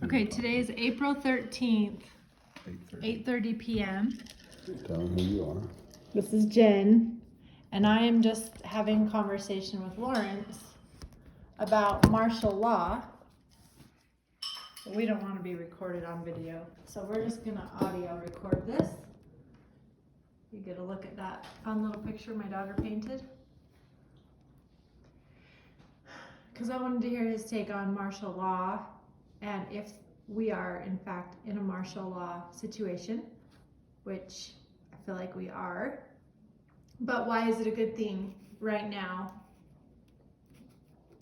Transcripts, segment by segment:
Okay, today is April 13th, 8:30 p.m. Tell them who you are. This is Jen, and I am just having a conversation with Lawrence about martial law. But we don't want to be recorded on video, so we're just gonna audio record this. You get a look at that fun little picture my daughter painted. Because I wanted to hear his take on martial law and if we are in fact in a martial law situation, which I feel like we are. But why is it a good thing right now?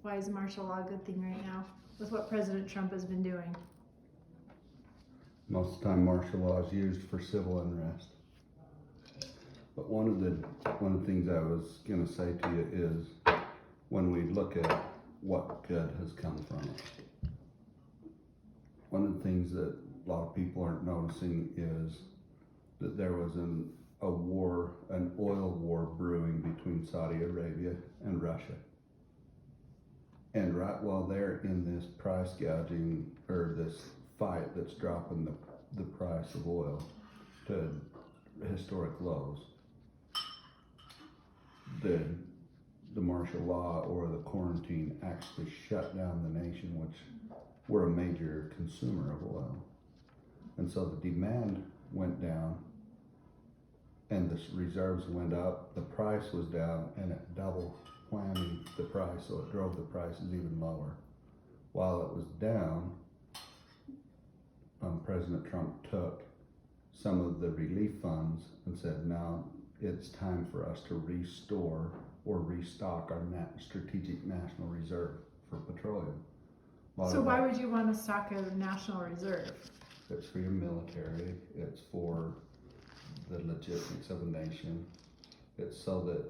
Why is martial law a good thing right now with what President Trump has been doing? Most of the time martial law is used for civil unrest. But one of the things I was gonna say to you is when we look at what good has come from it. One of the things that a lot of people aren't noticing is that there was an oil war brewing between Saudi Arabia and Russia. And right while they're in this price gouging, or this fight that's dropping the price of oil to historic lows, the martial law or the quarantine actually shut down the nation, which we're a major consumer of oil. And so the demand went down and the reserves went up, the price was down, and it double whammied the price, so it drove the prices even lower. While it was down, President Trump took some of the relief funds and said, now it's time for us to restore or restock our strategic national reserve for petroleum. So why would you want to stock a national reserve? It's for your military, it's for the logistics of a nation. It's so that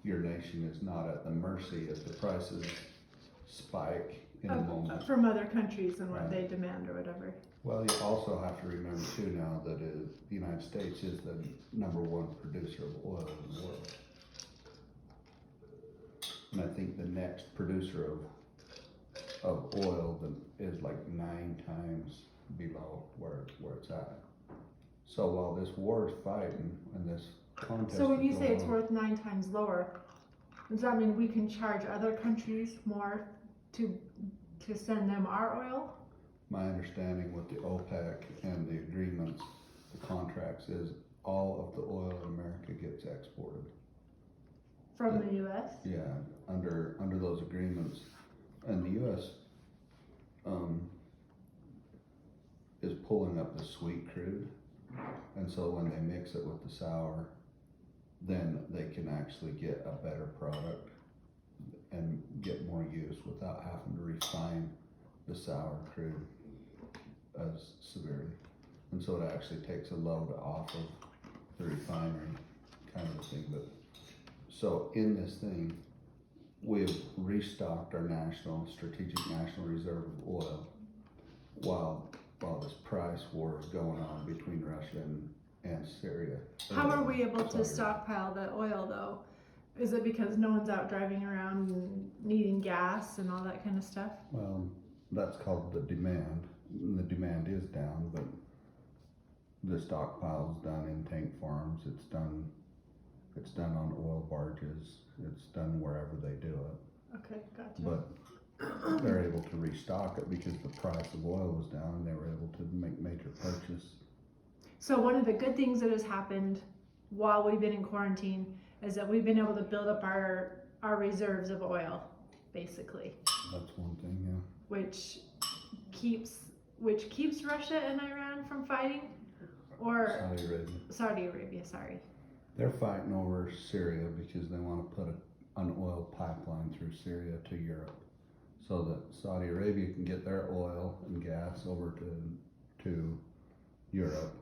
your nation is not at the mercy if the prices spike in a moment. From other countries and what they demand or whatever. Well, you also have to remember too now that the United States is the #1 producer of oil in the world. And I think the next producer of oil is like 9 times below where it's at. So while this war is fighting and this contest So when you is say going it's on, worth 9 times lower, does that mean we can charge other countries more to send them our oil? my understanding with the OPEC and the agreements, the contracts is all of the oil in America gets exported. From the U.S.? Yeah, under those agreements, and the U.S. Is pulling up the sweet crude, and so when they mix it with the sour, then they can actually get a better product and get more use without having to refine the sour crude as severely. And so it actually takes a load off of the refinery kind of a thing. But so in this thing, we've restocked our strategic national reserve of oil while this price war is going on between Russia and Syria. How are we able to stockpile the oil though? Is it because no one's out driving around and needing gas and all that kind of stuff? Well, that's called the demand. The demand is down, but the stockpile is done in tank farms. It's done on oil barges. It's done wherever they do it. Okay, gotcha. But they're able to restock it because the price of oil was down and they were able to make major purchase. So one of the good things that has happened while we've been in quarantine is that we've been able to build up our reserves of oil, basically. That's one thing, yeah. Which keeps Russia and Iran from fighting? Or Saudi Arabia, sorry. They're fighting over Syria because they want to put an oil pipeline through Syria to Europe so that Saudi Arabia can get their oil and gas over to Europe.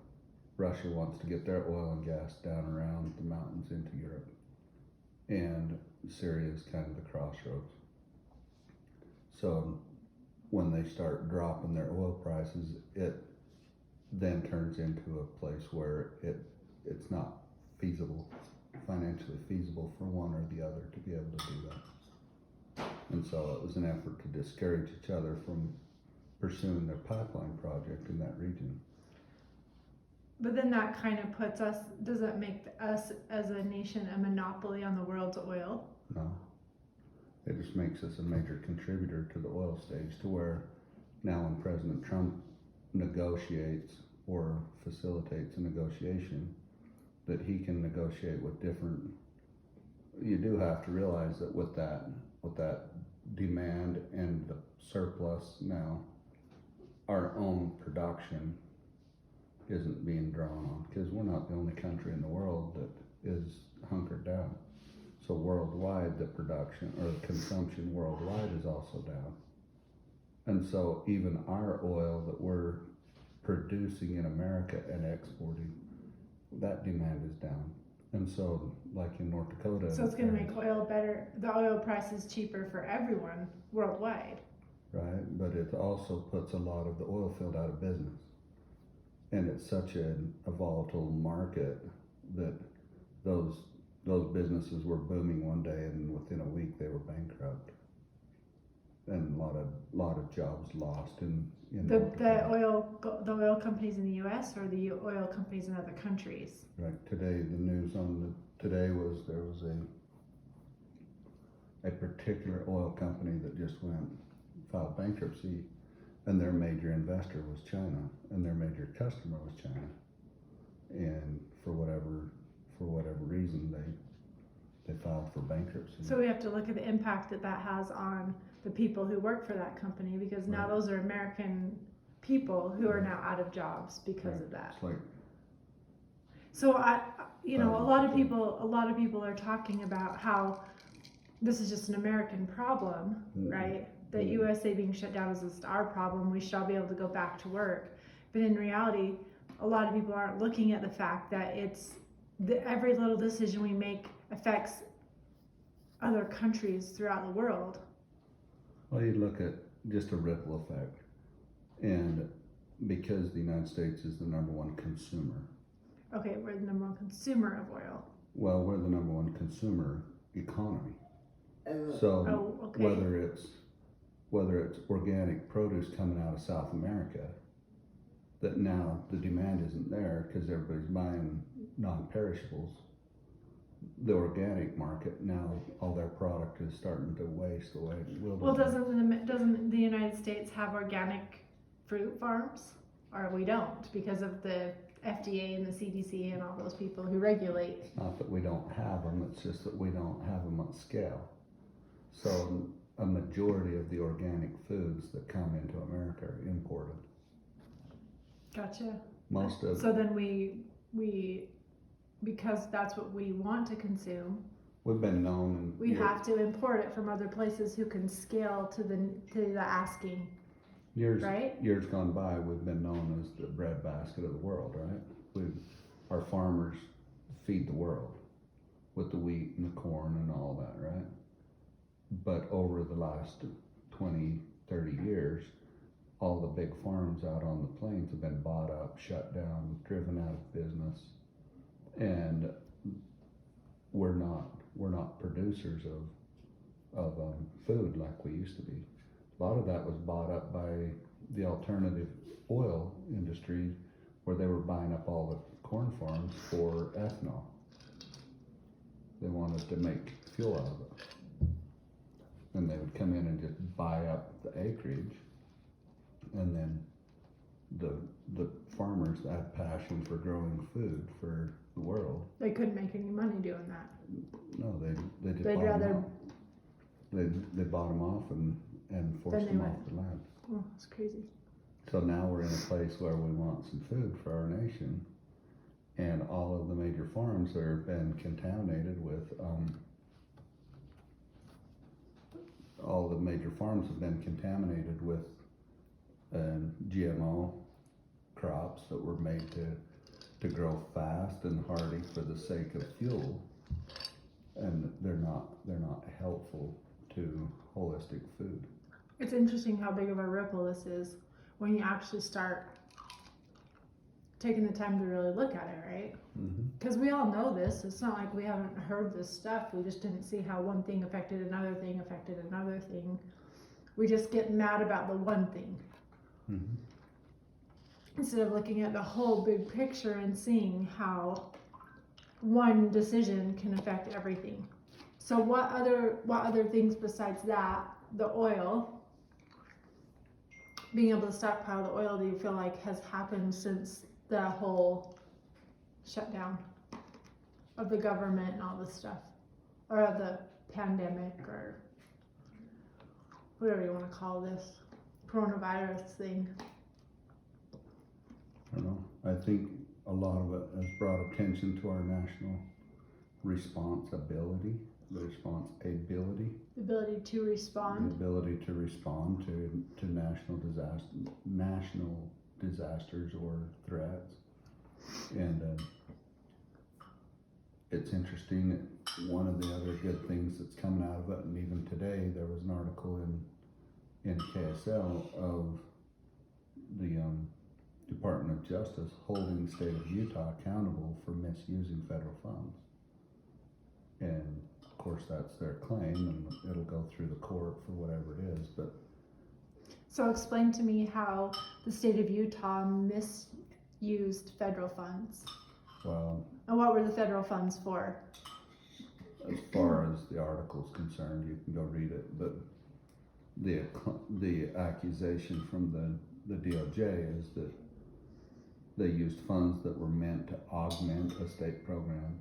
Russia wants to get their oil and gas down around the mountains into Europe. And Syria is kind of the crossroads. So when they start dropping their oil prices, it then turns into a place where it's not financially feasible for one or the other to be able to do that. And so it was an effort to discourage each other from pursuing their pipeline project in that region. But then that kind of puts us, doesn't make us as a nation a monopoly on the world's oil. No. It just makes us a major contributor to the oil stage, to where now when President Trump negotiates or facilitates a negotiation, that he can negotiate with different, you do have to realize that with that demand and the surplus now, our own production isn't being drawn on, because we're not the only country in the world that is hunkered down. So worldwide, the production or the consumption worldwide is also down. And so even our oil that we're producing in America and exporting, that demand is down. And so like in North Dakota. So it's gonna make oil better, the oil price is cheaper for everyone worldwide. Right, but it also puts a lot of the oil field out of business. And it's such a volatile market that those businesses were booming one day, and within a week they were bankrupt. And a lot of jobs lost in The oil companies in the US or the oil companies in other countries? Right, today the news today was there was a particular oil company that just filed bankruptcy, and their major investor was China, and their major customer was China. And for whatever reason, they filed for bankruptcy. So we have to look at the impact that has on the people who work for that company, because now those are American people who are now out of jobs because of that. It's like, so a lot of people are talking about how this is just an American problem, right? That USA being shut down is just our problem. We shall be able to go back to work. But in reality, a lot of people aren't looking at the fact that every little decision we make affects other countries throughout the world. well, you look at just a ripple effect. And because the United States is the number one consumer. Okay, we're the number one consumer of oil. Well, we're the number one consumer economy. So whether it's organic produce coming out of South America, that now the demand isn't there because everybody's buying non-perishables. The organic market, now all their product is starting to waste away. Well, doesn't the United States have organic fruit farms? Or we don't, because of the FDA and the CDC and all those people who regulate. It's not that we don't have them, it's just that we don't have them on scale. So a majority of the organic foods that come into America are imported. Gotcha. So then we because that's what we want to consume, we've been known. We have to import it from other places who can scale to the asking. Years gone by, we've been known as the breadbasket of the world, right? Our farmers feed the world with the wheat and the corn and all that, right? But over the last 20, 30 years, all the big farms out on the plains have been bought up, shut down, driven out of business, and we're not producers of food like we used to be. A lot of that was bought up by the alternative oil industry, where they were buying up all the corn farms for ethanol. They wanted to make fuel out of it. And they would come in and just buy up the acreage, and then the farmers that had passion for growing food for the world. They couldn't make any money doing that. No, they just bought them off. They bought them off and forced them off the land. Oh, that's crazy. So now we're in a place where we want some food for our nation, and all of the major farms have been contaminated with GMO crops that were made to grow fast and hardy for the sake of fuel, and they're not helpful to holistic food. It's interesting how big of a ripple this is when you actually start taking the time to really look at it, right? Because we all know this. It's not like we haven't heard this stuff. We just didn't see how one thing affected another thing, affected another thing. We just get mad about the one thing. Mhm. instead of looking at the whole big picture and seeing how one decision can affect everything. So what other things besides that, the oil, being able to stockpile the oil, do you feel like has happened since the whole shutdown of the government and all this stuff, or of the pandemic, or whatever you want to call this coronavirus thing? I don't know. I think a lot of it has brought attention to our national responsibility, the responsibility, The ability to the respond. ability to respond to national disasters or threats. And it's interesting that one of the other good things that's coming out of it, and even today there was an article in KSL of the Department of Justice holding the state of Utah accountable for misusing federal funds. And of course that's their claim, and it'll go through the court for whatever it is, but So explain to me how the state of Utah misused federal funds. well, And what were the federal funds for? as far as the article's concerned, you can go read it, but the accusation from the DOJ is that they used funds that were meant to augment a state program.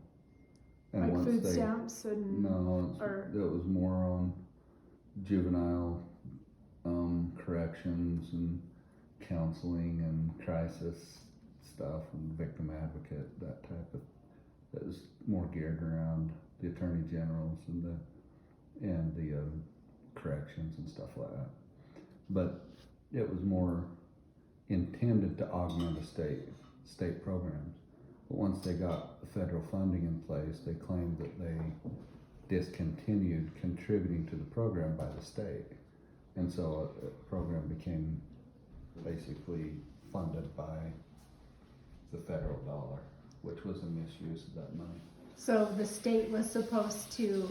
And Like once food they, stamps and no, or- it was more on juvenile corrections and counseling and crisis stuff and victim advocate, that type of, that was more geared around the attorney generals and the corrections and stuff like that. But it was more intended to augment a state programs. But once they got the federal funding in place, they claimed that they discontinued contributing to the program by the state. And so the program became basically funded by the federal dollar, which was a misuse of that money. So the state was supposed to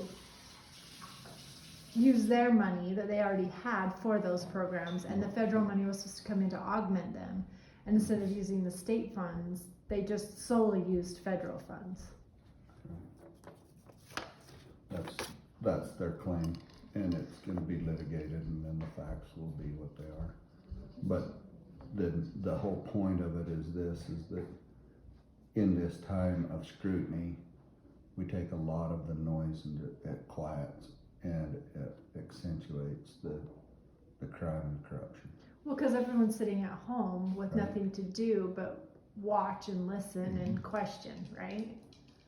use their money that they already had for those programs, and the federal money was supposed to come in to augment them. And instead of using the state funds, they just solely used federal funds. That's their claim, and it's gonna be litigated, and then the facts will be what they are. But the whole point of it is that in this time of scrutiny, we take a lot of the noise and it quiets and it accentuates the crime and corruption. Well, because everyone's sitting at home with Right. nothing to do but watch and listen and question, right?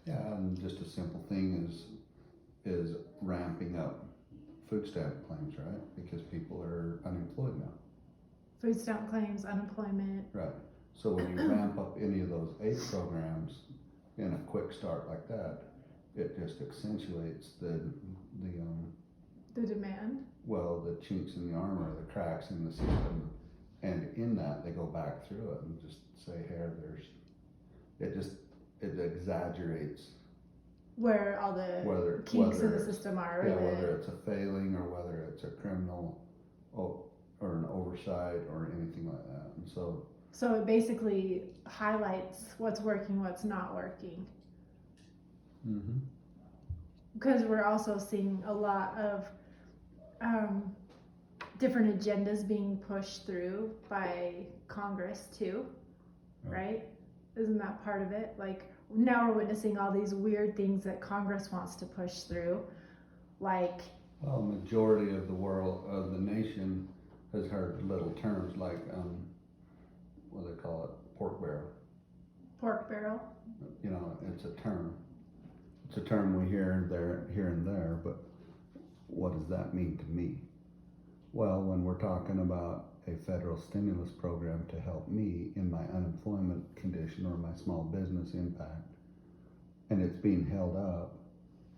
Yeah, and just a simple thing is ramping up food stamp claims, right? Because people are unemployed now. Food stamp claims, unemployment. Right. So when you ramp up any of those AID programs in a quick start like that, it just accentuates the demand. well, the chinks in the armor, the cracks in the system, and in that they go back through it and just say, here, it exaggerates Where all the whether kinks in the it's- system are. yeah, or the- whether it's a failing or whether it's a criminal or an oversight or anything like that. And so So it basically highlights what's working, what's not working. Because we're also seeing a lot of different agendas being pushed through by Congress too, right? Isn't that part of it? Like now we're witnessing all these weird things that Congress wants to push through, like well, majority of the world, of the nation has heard little terms like, what do they call it, pork barrel. pork barrel. You know, it's a term. It's a term we hear and there, but what does that mean to me? Well, when we're talking about a federal stimulus program to help me in my unemployment condition or my small business impact, and it's being held up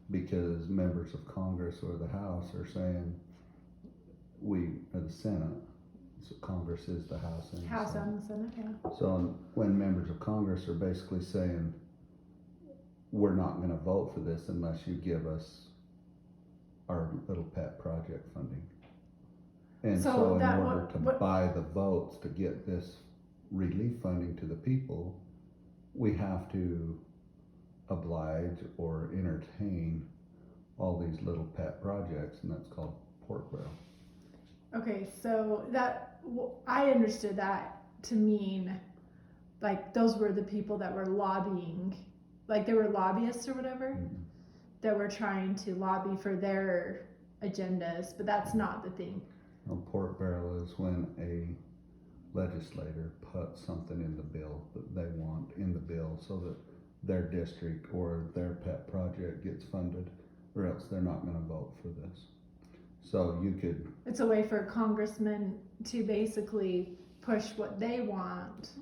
because members of Congress or the House are saying, or the Senate, so Congress is the House and the House Senate. and the Senate, yeah. So when members of Congress are basically saying, we're not gonna vote for this unless you give us our little pet project funding. And So so in that order what- to what- buy the votes to get this relief funding to the people, we have to oblige or entertain all these little pet projects, and that's called pork barrel. Okay, so I understood that to mean like those were the people that were lobbying, like they were lobbyists or whatever, Mhm. that were trying to lobby for their agendas, but that's not the thing. A pork barrel is when a legislator puts something in the bill that they want in the bill so that their district or their pet project gets funded, or else they're not gonna vote for this. So you could, It's a way for congressmen to basically push what they want,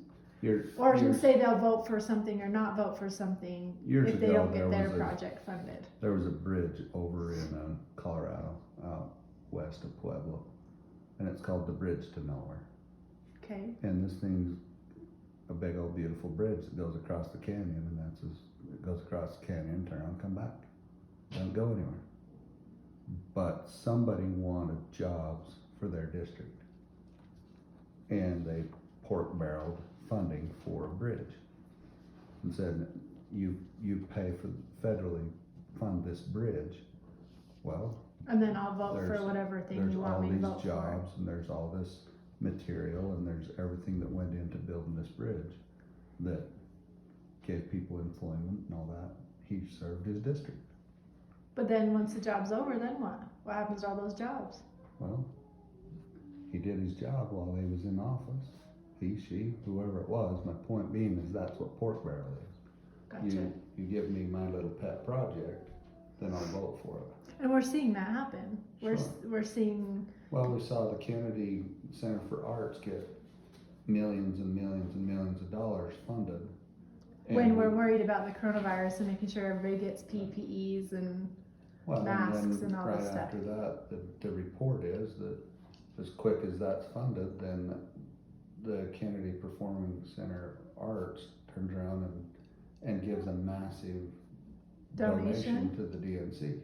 or you're, say they'll vote for something or not vote for something Years if they ago, don't get there their was a- project funded. there was a bridge over in Colorado, out west of Pueblo, and it's called the Bridge to Nowhere. Okay, And this thing's a big old beautiful bridge that goes across the canyon, and it goes across the canyon, turn around, come back. Don't go anywhere. But somebody wanted jobs for their district. And they pork barreled funding for a bridge. And said, you pay for federally fund this bridge. Well, and then I'll vote for There's- whatever thing there's you want all me to these vote for. jobs and there's all this material and there's everything that went into building this bridge that gave people employment and all that. He served his district. But then once the job's over, then what? What happens to all those jobs? Well, he did his job while he was in office. He, she, whoever it was. My point being is that's what pork barrel is. Gotcha. You give me my little pet project, then I'll vote for it. And we're seeing that happen. Sure. We're seeing, Well, we saw the Kennedy Center for Arts get millions and millions and millions of dollars funded. when And we're worried about the coronavirus and making sure everybody gets PPEs and well, masks and then and all right this stuff. after that, the report is that as quick as that's funded, then the Kennedy Performing Center Arts turns around and gives a massive donation donation. to the DNC,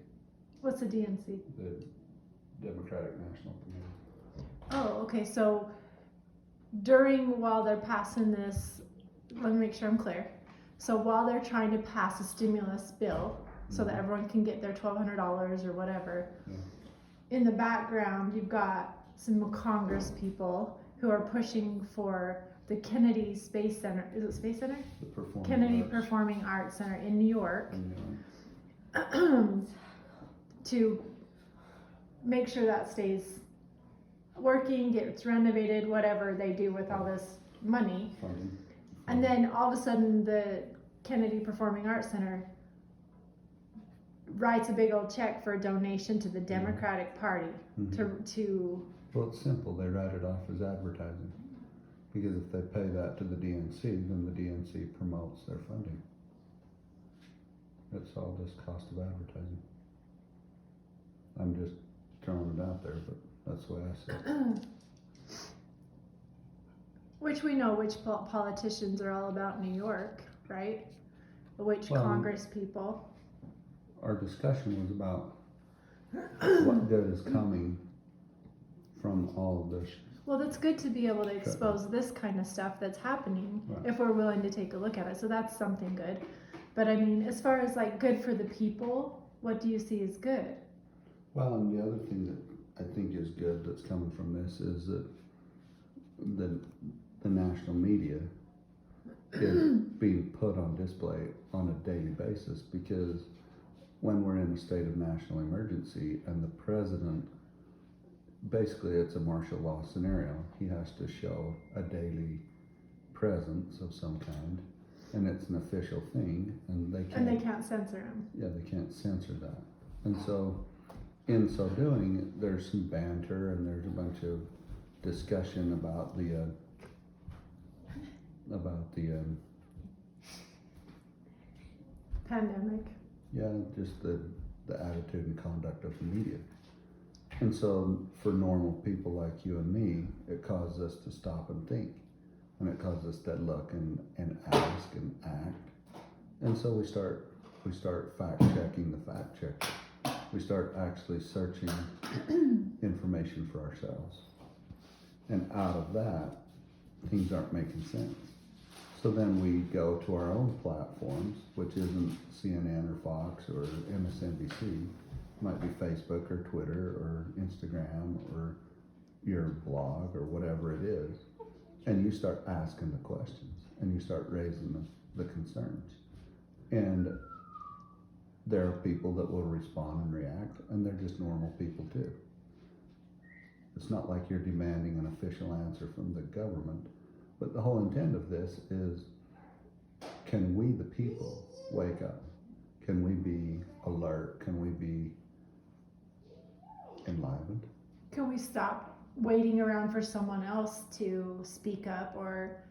What's the DNC? the Democratic National Committee. Oh, okay, so while they're passing this, let me make sure I'm clear. So while they're trying to pass a stimulus bill so that Mhm. everyone can get their $1,200 or whatever, Yeah. in the background, you've got some Congress people who are pushing for the Kennedy Space Center. Is it Space Center? The Performing Kennedy Arts Performing Arts Center in New York in New York. to make sure that stays working, gets renovated, whatever they do with all this money. Funding. And then all of a sudden, the Kennedy Performing Arts Center writes a big old check for a donation to the Democratic Party Mhm. to Well, it's simple. They write it off as advertising. Because if they pay that to the DNC, then the DNC promotes their funding. It's all just cost of advertising. I'm just throwing it out there, but that's the way I see it. which we know which politicians are all about in New York, right? Which Well, Congress people. Our discussion was about what good is coming from all of this. Well, that's good to be able to expose this kind of stuff that's happening Right. if we're willing to take a look at it. So that's something good. But I mean, as far as like good for the people, what do you see as good? Well, and the other thing that I think is good that's coming from this is that the national media is being put on display on a daily basis, because when we're in a state of national emergency and the president, basically it's a martial law scenario, he has to show a daily presence of some kind, and it's an official thing, and they And they can't, can't censor them. yeah, they can't censor that. And so, in so doing, there's some banter and there's a bunch of discussion about the Pandemic. yeah, just the attitude and conduct of the media. And so for normal people like you and me, it causes us to stop and think. And it causes us to look and ask and act. And so we start fact checking the fact checker. We start actually searching information for ourselves. And out of that, things aren't making sense. So then we go to our own platforms, which isn't CNN or Fox or MSNBC. It might be Facebook or Twitter or Instagram or your blog or whatever it is. And you start asking the questions and you start raising the concerns. And there are people that will respond and react, and they're just normal people too. It's not like you're demanding an official answer from the government, but the whole intent of this is, can we the people wake up? Can we be alert? Can we be enlivened? Can we stop waiting around for someone else to speak up or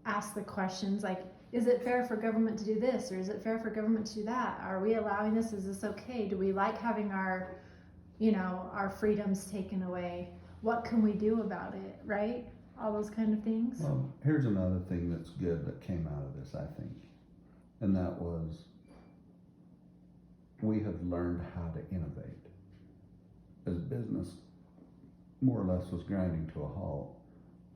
ask the questions like, is it fair for government to do this, or is it fair for government to do that? Are we allowing this? Is this okay? Do we like having our, our freedoms taken away? What can we do about it, right? All those kind of things. Well, here's another thing that's good that came out of this, I think. And that was, we have learned how to innovate. As business more or less was grinding to a halt,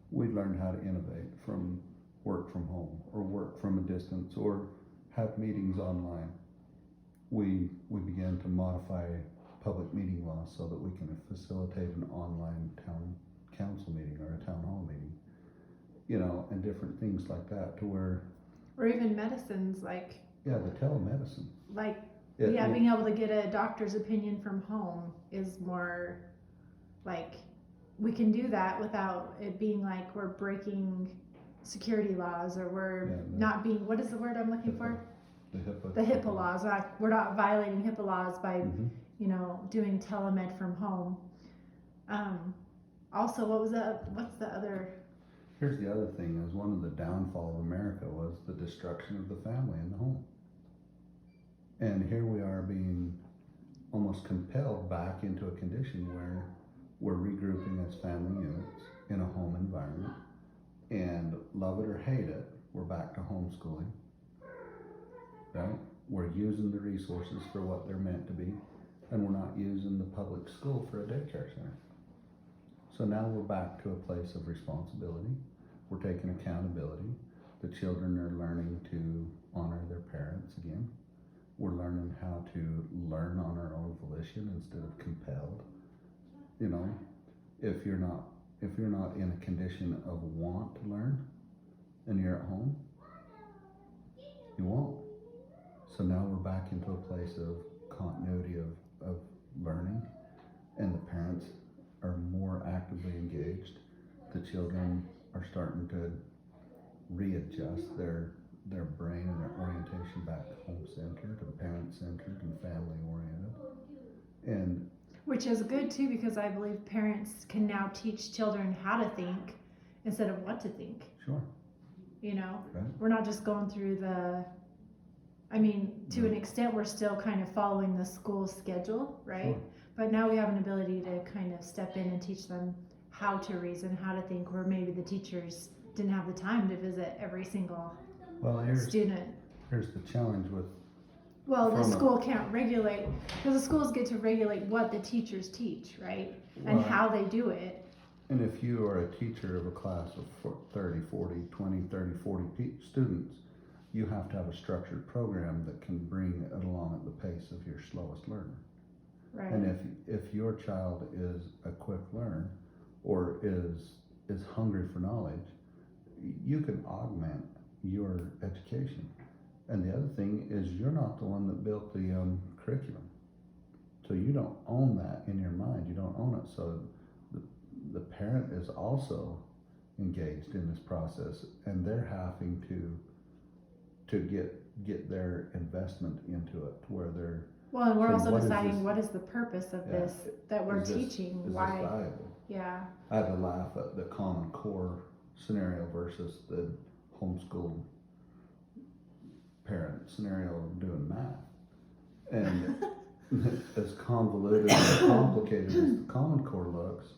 we learned how to innovate, from work from home or work from a distance or have meetings online. We began to modify public meeting laws so that we can facilitate an online town council meeting or a town hall meeting, and different things like that, to where, or even medicines, like the telemedicine. being able to get a doctor's opinion from home is more like, we can do that without it being like we're breaking security laws, or we're not being, what is the word I'm looking for? The HIPAA laws. We're not violating HIPAA laws by, doing telemed from home. Also, what's the other? Here's the other thing, is one of the downfall of America was the destruction of the family in the home. And here we are being almost compelled back into a condition where we're regrouping as family units in a home environment, and love it or hate it, we're back to homeschooling, right? We're using the resources for what they're meant to be, and we're not using the public school for a daycare center. So now we're back to a place of responsibility. We're taking accountability. The children are learning to honor their parents again. We're learning how to learn on our own volition instead of compelled. If you're not in a condition of want to learn and you're at home, you won't. So now we're back into a place of continuity of learning, and the parents are more actively engaged. The children are starting to readjust their brain and their orientation back home-centered and parent-centered and family-oriented. And which is good too, because I believe parents can now teach children how to think instead of what to think. Sure. Right. We're not just going through to an extent, we're still kind of following the school schedule, right? Sure. But now we have an ability to kind of step in and teach them how to reason, how to think, where maybe the teachers didn't have the time to visit every single student. Here's the challenge with, the school can't regulate, because the schools get to regulate what the teachers teach, right? And how they do it. And if you are a teacher of a class of 30, 40, 20, 30, 40 students, you have to have a structured program that can bring it along at the pace of your slowest learner. Right. And if your child is a quick learner or is hungry for knowledge, you can augment your education. And the other thing is, you're not the one that built the curriculum. So you don't own that in your mind. You don't own it. So the parent is also engaged in this process, and they're having to get their investment into it, to where they're. Well, and we're also deciding what is the purpose of this that we're teaching. Is why? this valuable? Yeah. I had to laugh at the Common Core scenario versus the homeschool parent scenario of doing math. And as convoluted and complicated as the Common Core looks,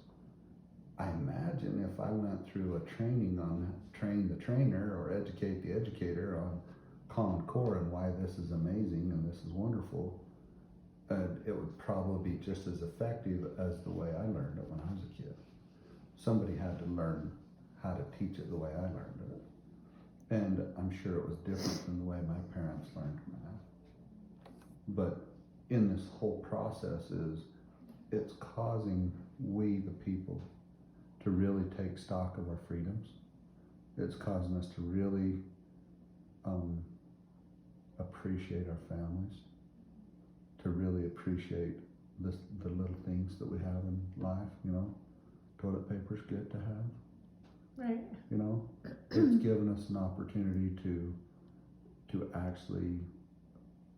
I imagine if I went through a training on train the trainer or educate the educator on Common Core and why this is amazing and this is wonderful, it would probably be just as effective as the way I learned it when I was a kid. somebody had to learn how to teach it the way I learned it. And I'm sure it was different than the way my parents learned math. But in this whole process it's causing we, the people, to really take stock of our freedoms. It's causing us to really appreciate our families, to really appreciate the little things that we have in life, you know. Toilet paper's good to have, Right. you know. It's given us an opportunity to actually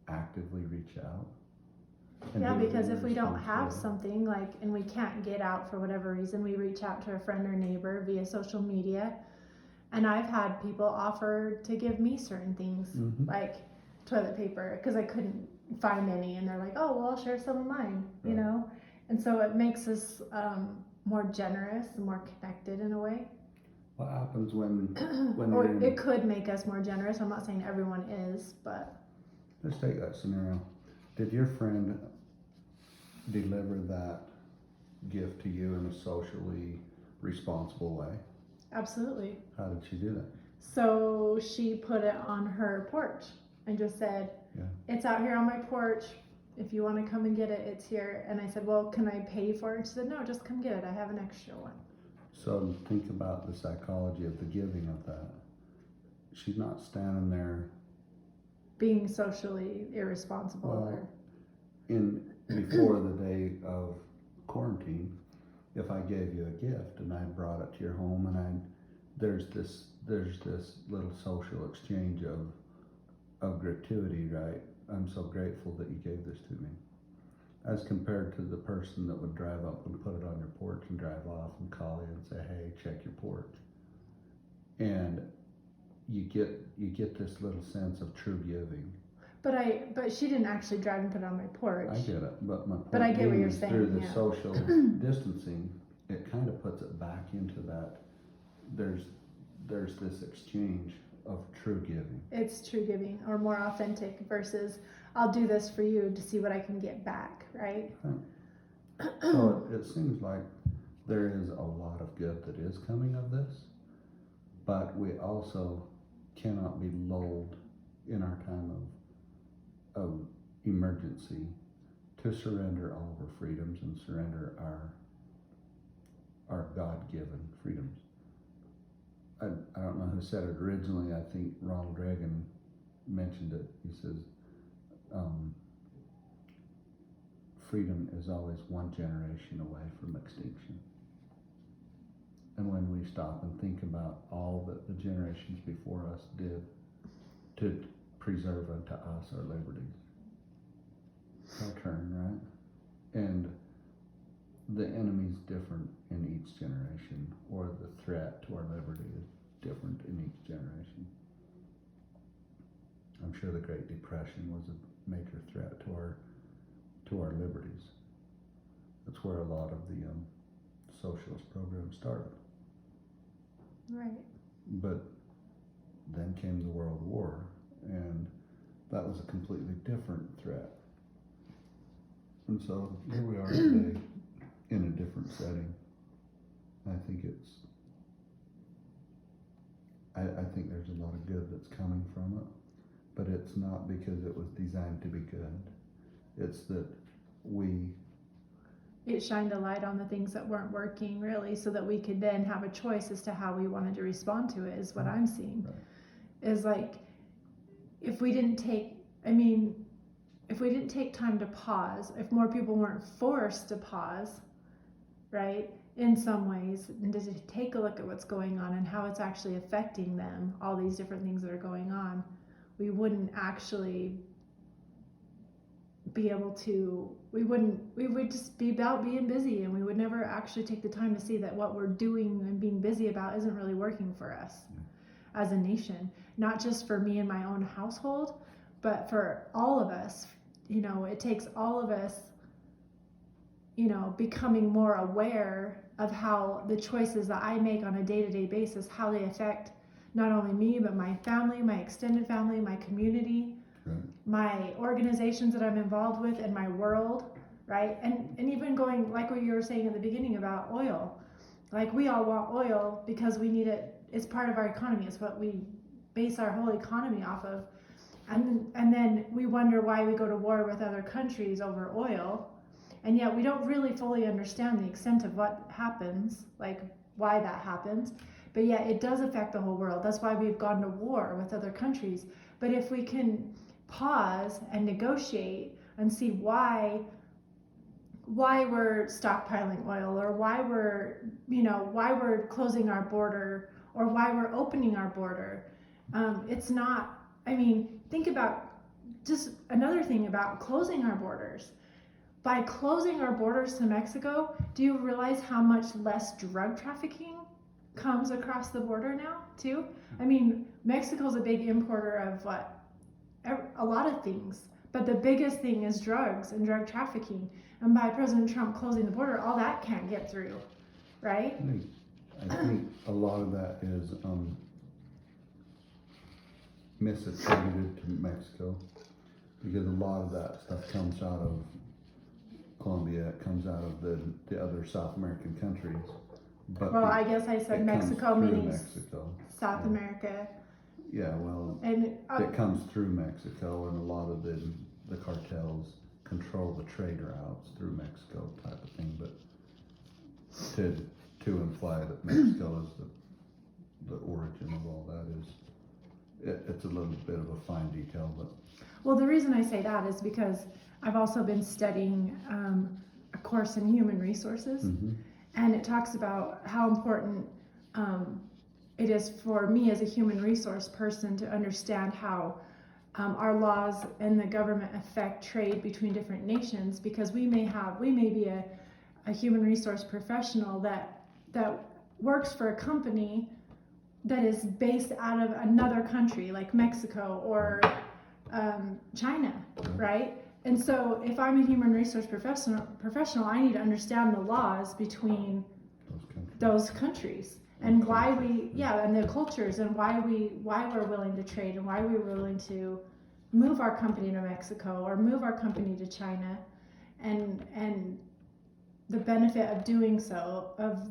actively reach out. and Yeah, do what because we if were we don't responsible have for. something like, and we can't get out for whatever reason, we reach out to a friend or neighbor via social media. And I've had people offer to give me certain things, Mhm. like toilet paper, because I couldn't find any, and they're like, "Oh, well, I'll share some of mine," you Right. know. And so it makes us more generous and more connected in a way. What happens when Or you're in, it could make us more generous. I'm not saying everyone is, but let's take that scenario. Did your friend deliver that gift to you in a socially responsible way? absolutely. How did she do that? So she put it on her porch and just said, Yeah. "It's out here on my porch. If you want to come and get it, it's here." And I said, "Well, can I pay for it?" She said, "No, just come get it. I have an extra one." So think about the psychology of the giving of that. She's not standing there Being socially irresponsible. Well, before the day of quarantine. If I gave you a gift and I brought it to your home and there's this little social exchange of gratuity, right? I'm so grateful that you gave this to me. As compared to the person that would drive up and put it on your porch and drive off and call you and say, "Hey, check your porch." And you get this little sense of true giving. But she didn't actually drive and put it on my porch. I get it, but my point But I get what being you're is saying, through the yeah. social distancing, it kind of puts it back into that. There's this exchange of true giving. It's true giving, or more authentic, versus I'll do this for you to see what I can get back, right? So it seems like there is a lot of good that is coming of this, but we also cannot be lulled in our time of emergency to surrender all of our freedoms and surrender our God-given freedoms. I don't know who said it originally. I think Ronald Reagan mentioned it. He says, freedom is always one generation away from extinction. And when we stop and think about all that the generations before us did to preserve unto us our liberties, it's our turn, right? And the enemy's different in each generation, or the threat to our liberty is different in each generation. I'm sure the Great Depression was a major threat to our liberties. That's where a lot of the socialist programs started. Right. But then came the World War, and that was a completely different threat. And so here we are today in a different setting. I think I think there's a lot of good that's coming from it, but it's not because it was designed to be good. It's that It shined a light on the things that weren't working, really, so that we could then have a choice as to how we wanted to respond to it, is what I'm seeing. Right. Is like, if we didn't take time to pause, if more people weren't forced to pause, right, in some ways, and to take a look at what's going on and how it's actually affecting them, all these different things that are going on, we wouldn't actually be able to, we would just be about being busy, and we would never actually take the time to see that what we're doing and being busy about isn't really working for us as a nation. Not just for me and my own household, but for all of us. You know, it takes all of us, you know, becoming more aware of how the choices that I make on a day-to-day basis, how they affect not only me, but my family, my extended family, my community, Right. my organizations that I'm involved with, and my world, right? And even going, like what you were saying at the beginning about oil. Like we all want oil because we need it. It's part of our economy. It's what we base our whole economy off of. And then we wonder why we go to war with other countries over oil. And yet we don't really fully understand the extent of what happens, like why that happens. But yet it does affect the whole world. That's why we've gone to war with other countries. But if we can pause and negotiate and see why we're stockpiling oil, or why we're closing our border, or why we're opening our border, it's not. I mean, think about just another thing about closing our borders. By closing our borders to Mexico, do you realize how much less drug trafficking comes across the border now, too? I mean, Mexico's a big importer of a lot of things, but the biggest thing is drugs and drug trafficking. And by President Trump closing the border, all that can't get through, right? I think a lot of that is misattributed to Mexico, because a lot of that stuff comes out of Colombia, it comes out of the other South American countries. But well, I guess I said Mexico meaning Mexico. South America. Yeah, well, And it comes through Mexico, and a lot of the cartels control the trade routes through Mexico, type of thing. But to imply that Mexico is the origin of all that is, it's a little bit of a fine detail. But well, the reason I say that is because I've also been studying a course in human resources, and it talks about how important it is for me as a human resource person to understand how our laws and the government affect trade between different nations, because we may be a human resource professional that works for a company that is based out of another country like Mexico or China, right? And so if I'm a human resource professional, I need to understand the laws between those countries and why and the cultures, and why we're willing to trade, and why we're willing to move our company to Mexico or move our company to China, and the benefit of doing so, of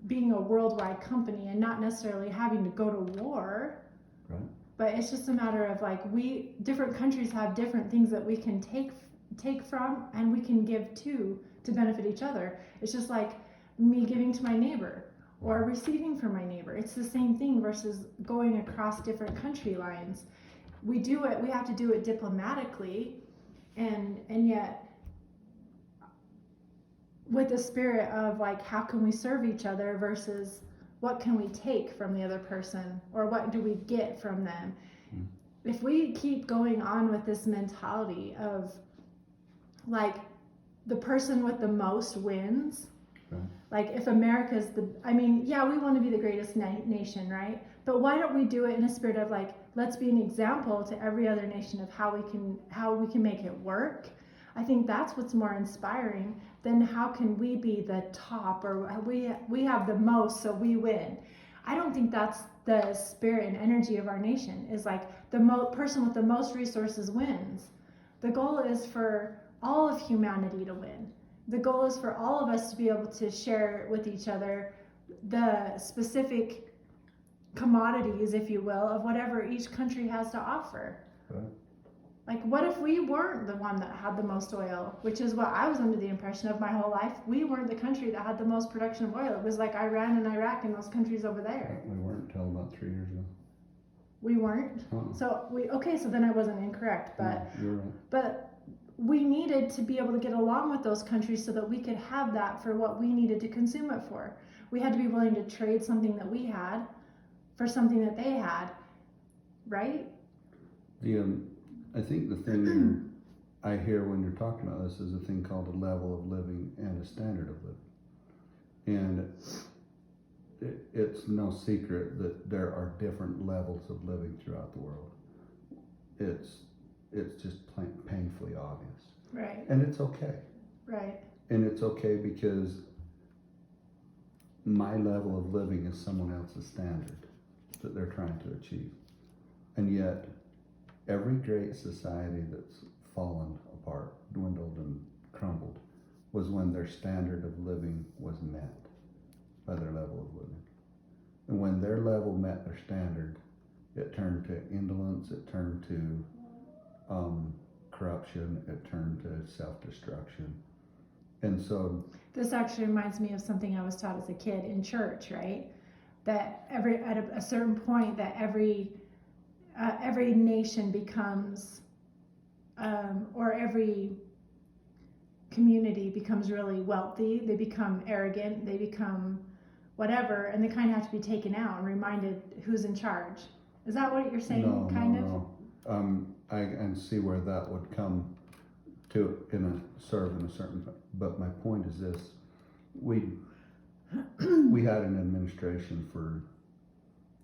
being a worldwide company and not necessarily having to go to war. Right. But it's just a matter of like, different countries have different things that we can take from and we can give to benefit each other. It's just like me giving to my neighbor or receiving from my neighbor. It's the same thing versus going across different country lines. We have to do it diplomatically, and yet with the spirit of like, how can we serve each other versus what can we take from the other person, or what do we get from them? If we keep going on with this mentality of like the person with the most wins, like if America's we want to be the greatest nation, right? But why don't we do it in a spirit of like, let's be an example to every other nation of how we can make it work? I think that's what's more inspiring than how can we be the top, or we have the most so we win. I don't think that's the spirit and energy of our nation, is like the person with the most resources wins. The goal is for all of humanity to win. The goal is for all of us to be able to share with each other the specific commodities, if you will, of whatever each country has to offer. Right. Like, what if we weren't the one that had the most oil, which is what I was under the impression of my whole life. We weren't the country that had the most production of oil. It was like Iran and Iraq and those countries over there. We weren't until about 3 years ago. We weren't? So then I wasn't incorrect, but No, you're right. But we needed to be able to get along with those countries so that we could have that for what we needed to consume it for. We had to be willing to trade something that we had for something that they had, right? I think the thing I hear when you're talking about this is a thing called a level of living and a standard of living. And it's no secret that there are different levels of living throughout the world. It's just painfully obvious. Right. And it's okay. Right. And it's okay because my level of living is someone else's standard that they're trying to achieve. And yet, every great society that's fallen apart, dwindled and crumbled, was when their standard of living was met. by their level of living. And when their level met their standard, it turned to indolence, it turned to corruption, it turned to self-destruction. And so This actually reminds me of something I was taught as a kid in church, right? That at a certain point, that every nation becomes, or every community becomes really wealthy. They become arrogant. They become whatever, and they kind of have to be taken out and reminded who's in charge. Is that what you're saying? No. I can see where that would come to serve in a certain. But my point is this: we had an administration for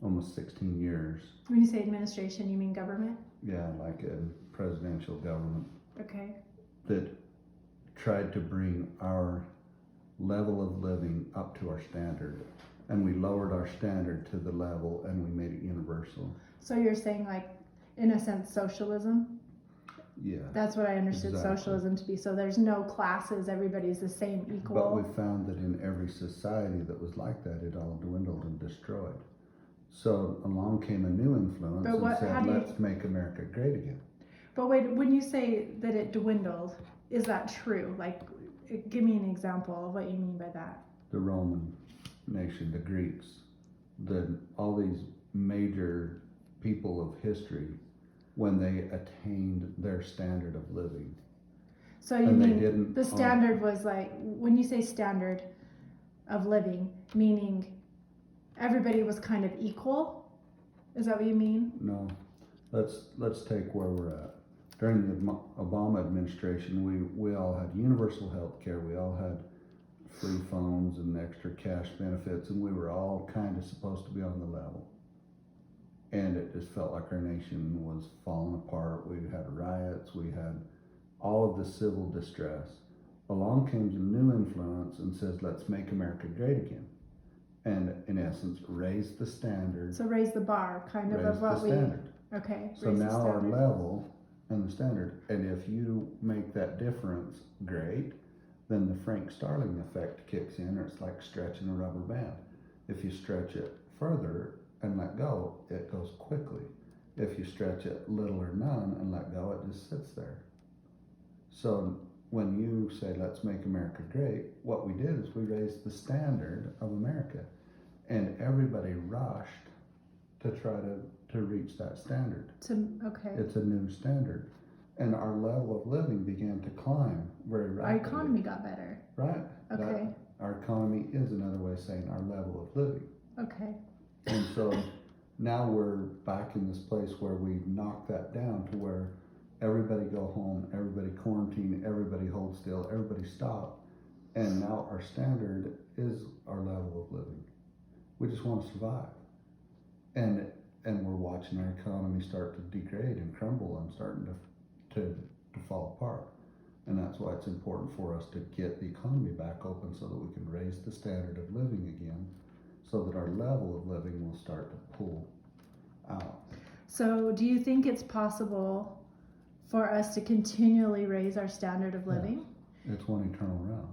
almost 16 years. When you say administration, you mean government? Yeah, like a presidential government. Okay. That tried to bring our level of living up to our standard, and we lowered our standard to the level, and we made it universal. So you're saying, like, in a sense, socialism? Yeah. That's what I understood socialism to be. So there's no classes, everybody's the same, equal. But we found that in every society that was like that, it all dwindled and destroyed. So along came a new influence and said, let's make America great again. But wait, when you say that it dwindled, is that true? Like, give me an example of what you mean by that. The Roman nation, the Greeks, all these major people of history, when they attained their standard of living. So you mean the standard was like, when you say standard of living, meaning everybody was kind of equal? Is that what you mean? No. Let's take where we're at. During the Obama administration, we all had universal health care, we all had free phones and extra cash benefits, and we were all kind of supposed to be on the level. And it just felt like our nation was falling apart. We had riots, we had all of the civil distress. Along comes a new influence and says, let's make America great again. And in essence, raise the standard. So raise the bar, kind of what we... Standard. Okay. So now our level and the standard, and if you make that difference great, then the Frank Starling effect kicks in, or it's like stretching a rubber band. If you stretch it further and let go, it goes quickly. If you stretch it little or none and let go, it just sits there. So when you say, let's make America great, what we did is we raised the standard of America, and everybody rushed to try to reach that standard. Okay. It's a new standard. And our level of living began to climb very rapidly. Our economy got better. Right. Okay. Our economy is another way of saying our level of living. Okay. And so now we're back in this place where we knock that down to where everybody go home, everybody quarantine, everybody hold still, everybody stop. And now our standard is our level of living. We just want to survive. And we're watching our economy start to degrade and crumble and starting to fall apart. And that's why it's important for us to get the economy back open so that we can raise the standard of living again, so that our level of living will start to pull out. So do you think it's possible for us to continually raise our standard of living? Yes. It's one eternal round.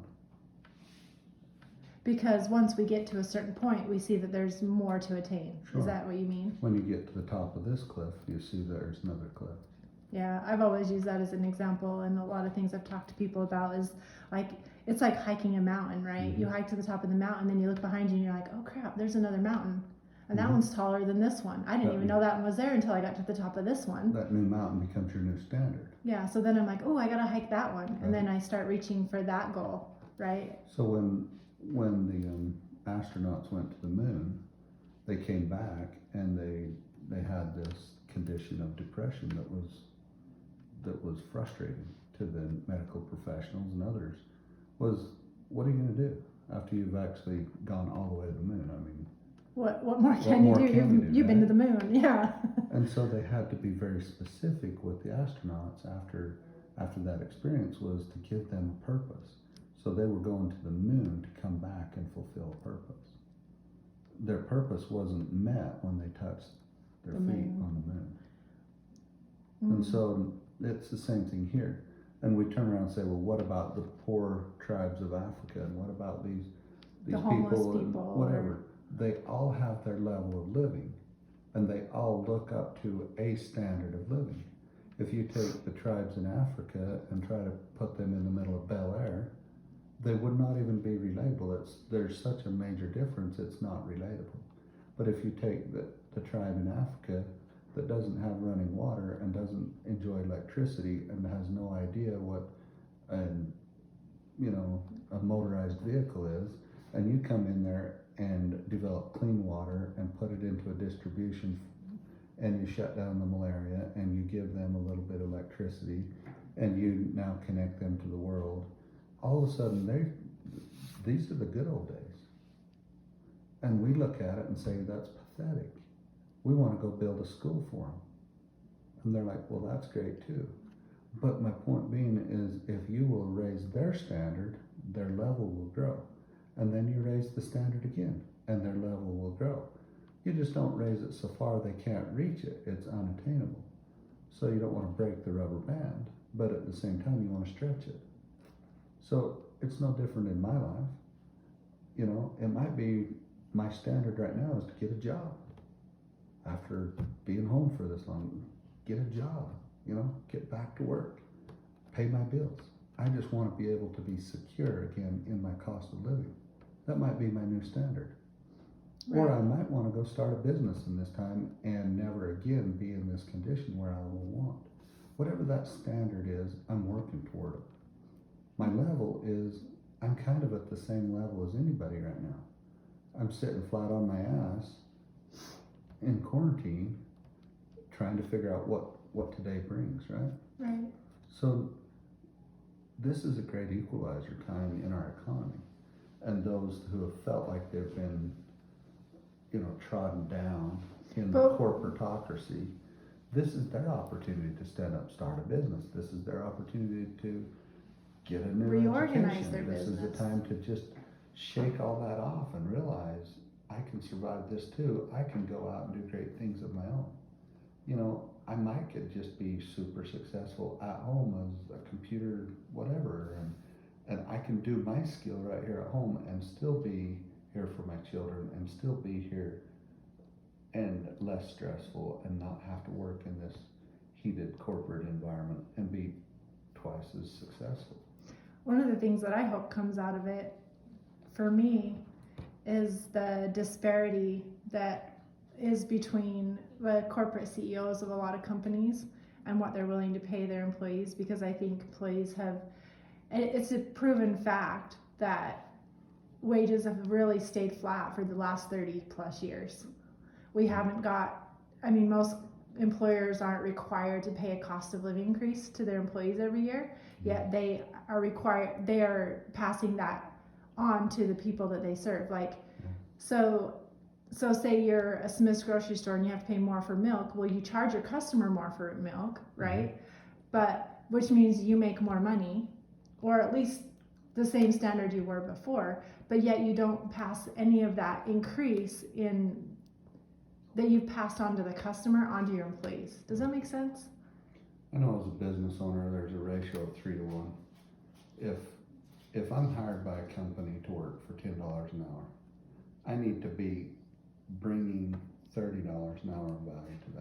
Because once we get to a certain point, we see that there's more to attain. Sure. Is that what you mean? When you get to the top of this cliff, you see there's another cliff. Yeah, I've always used that as an example, and a lot of things I've talked to people about is like, it's like hiking a mountain, right? Mm-hmm. You hike to the top of the mountain, then you look behind you and you're like, oh crap, there's another mountain. And that Mm-hmm. one's taller than this one. I didn't even know that one was there until I got to the top of this one. That new mountain becomes your new standard. Yeah, so then I'm like, oh, I gotta hike that one. And then I start reaching for that goal, right? So when the astronauts went to the moon, they came back and they had this condition of depression that was frustrating to the medical professionals and others. Was, what are you going to do after you've actually gone all the way to the moon? I mean, what more can you do? You've been to the moon, yeah. And so they had to be very specific with the astronauts after that experience, was to give them a purpose. So they were going to the moon to come back and fulfill a purpose. Their purpose wasn't met when they touched their feet on the moon. Mm-hmm. And so it's the same thing here. And we turn around and say, well, what about the poor tribes of Africa? And what about these these homeless people, and people or- whatever, they all have their level of living, and they all look up to a standard of living. If you take the tribes in Africa and try to put them in the middle of Bel Air, they would not even be relatable. There's such a major difference, it's not relatable. But if you take the tribe in Africa that doesn't have running water and doesn't enjoy electricity and has no idea what a motorized vehicle is, and you come in there and develop clean water and put it into a distribution, and you shut down the malaria and you give them a little bit of electricity, and you now connect them to the world, all of a sudden these are the good old days. And we look at it and say, that's pathetic. We want to go build a school for them. And they're like, well, that's great too. But my point being is, if you will raise their standard, their level will grow. And then you raise the standard again, and their level will grow. You just don't raise it so far they can't reach it. It's unattainable. So you don't want to break the rubber band, but at the same time you want to stretch it. So it's no different in my life. It might be my standard right now is to get a job. After being home for this long, get a job, get back to work, pay my bills. I just want to be able to be secure again in my cost of living. That might be my new standard. Right. Or I might want to go start a business in this time and never again be in this condition where I will want. Whatever that standard is, I'm working toward it. My level is, I'm kind of at the same level as anybody right now. I'm sitting flat on my ass in quarantine trying to figure out what today brings, right? Right. So this is a great equalizer time in our economy. And those who have felt like they've been, trodden down in the corporatocracy, this is their opportunity to stand up, start a business. This is their opportunity to get a new Reorganize education. their This is business. the time to just shake all that off and realize I can survive this too. I can go out and do great things of my own. I might could just be super successful at home as a computer, whatever, and I can do my skill right here at home and still be here for my children and still be here and less stressful and not have to work in this heated corporate environment and be twice as successful. One of the things that I hope comes out of it for me is the disparity that is between the corporate CEOs of a lot of companies and what they're willing to pay their employees, because I think employees it's a proven fact that wages have really stayed flat for the last 30 plus years. We haven't most employers aren't required to pay a cost of living increase to their employees every year, yet they are passing that on to the people that they serve. So say you're a Smith's grocery store and you have to pay more for milk. Well, you charge your customer more for milk, right? Mm-hmm. But which means you make more money, or at least the same standard you were before, but yet you don't pass any of that increase in that you've passed on to the customer onto your employees. Does that make sense? I know as a business owner, there's a ratio of 3 to 1. If I'm hired by a company to work for $10 an hour, I need to be bringing $30 an hour of value to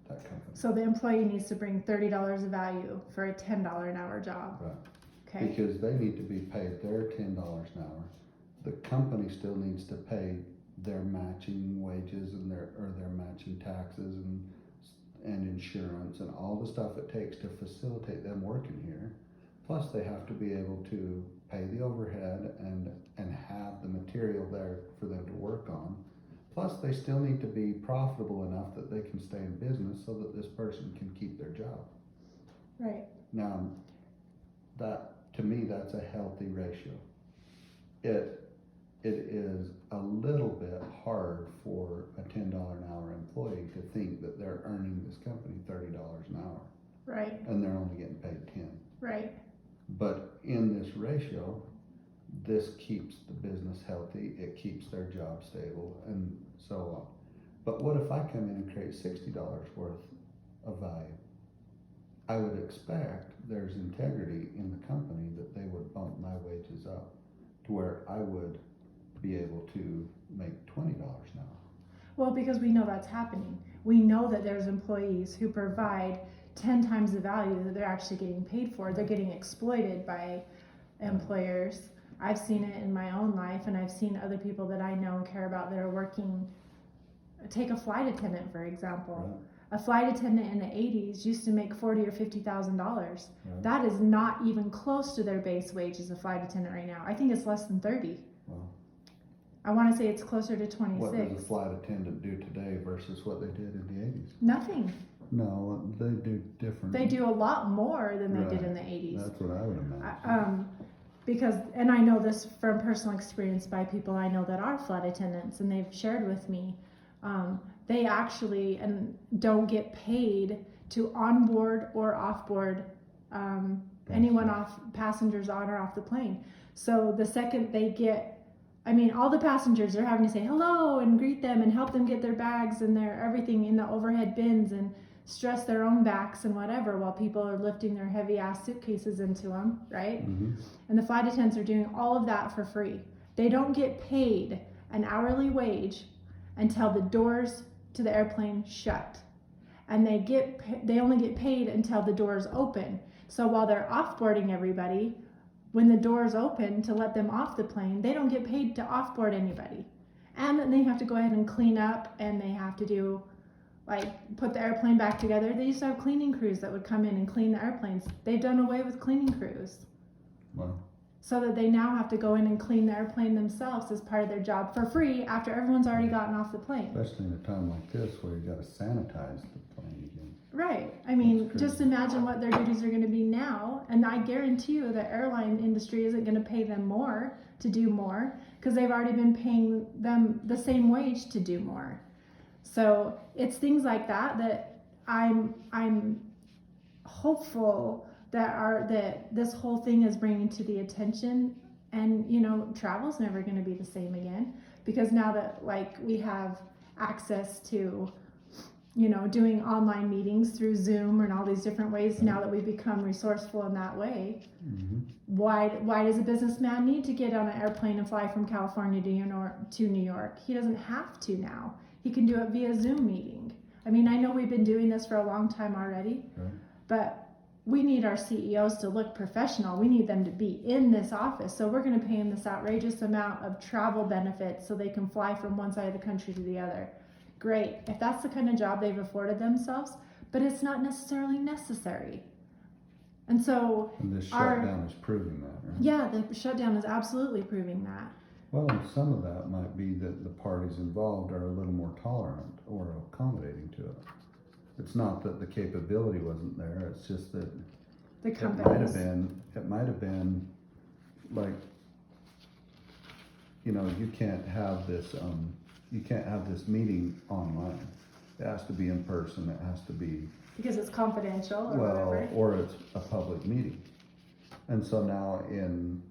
that company. So the employee needs to bring $30 of value for a $10 an hour job. Right. Okay. Because they need to be paid their $10 an hour. The company still needs to pay their matching wages and their matching taxes and insurance and all the stuff it takes to facilitate them working here. Plus they have to be able to pay the overhead and have the material there for them to work on. Plus they still need to be profitable enough that they can stay in business so that this person can keep their job. Right. Now, to me, that's a healthy ratio. It is a little bit hard for a $10 an hour employee to think that they're earning this company $30 an hour. Right. And they're only getting paid 10. Right. But in this ratio, this keeps the business healthy, it keeps their job stable, and so on. But what if I come in and create $60 worth of value? I would expect there's integrity in the company that they would bump my wages up to where I would be able to make $20 an hour. Well, because we know that's happening. We know that there's employees who provide 10 times the value that they're actually getting paid for. They're getting exploited by employers. I've seen it in my own life, and I've seen other people that I know and care about that are working. Take a flight attendant, for example. Right. A flight attendant in the 80s used to make $40,000 or $50,000. Right. That is not even close to their base wage as a flight attendant right now. I think it's less than 30. Wow. I want to say it's closer to 26. What does a flight attendant do today versus what they did in the 80s? Nothing. No, they do different. They do a lot more than they did Right. in the 80s. That's what I would imagine. Because, and I know this from personal experience by people I know that are flight attendants, and they've shared with me, they actually don't get paid to onboard or offboard anyone passengers on or off the plane. So the second they get, I mean, all the passengers are having to say hello and greet them and help them get their bags and their everything in the overhead bins and stress their own backs and whatever while people are lifting their heavy ass suitcases into them, right? Mm-hmm. And the flight attendants are doing all of that for free. They don't get paid an hourly wage until the doors to the airplane shut. And they only get paid until the doors open. So while they're offboarding everybody, when the doors open to let them off the plane, they don't get paid to offboard anybody. And then they have to go ahead and clean up, and they have to do, like, put the airplane back together. They used to have cleaning crews that would come in and clean the airplanes. They've done away with cleaning crews. Wow. So that they now have to go in and clean the airplane themselves as part of their job for free after everyone's already gotten off the plane. Especially in a time like this where you got to sanitize the plane again. Right. I mean, That's just crazy. imagine what their duties are going to be now. And I guarantee you the airline industry isn't going to pay them more to do more because they've already been paying them the same wage to do more. So it's things like that I'm hopeful that this whole thing is bringing to the attention. And travel's never going to be the same again, because now that, like, we have access to doing online meetings through Zoom and all these different ways, now that we've become resourceful in that way, Mm-hmm. why does a businessman need to get on an airplane and fly from California to New York? He doesn't have to now. He can do it via Zoom meeting. I mean, I know we've been doing this for a long time already, Right. but we need our CEOs to look professional. We need them to be in this office. So we're going to pay them this outrageous amount of travel benefits so they can fly from one side of the country to the other. Great, if that's the kind of job they've afforded themselves, but it's not necessarily necessary. And so, And this shutdown is proving that, right? yeah, the shutdown is absolutely proving that. Well, and some of that might be that the parties involved are a little more tolerant or accommodating to it. It's not that the capability wasn't there, it's just that The it might companies. have been like, you can't have this meeting online. It has to be in person, it has to be, Because it's confidential or well, whatever. or it's a public meeting. And so now in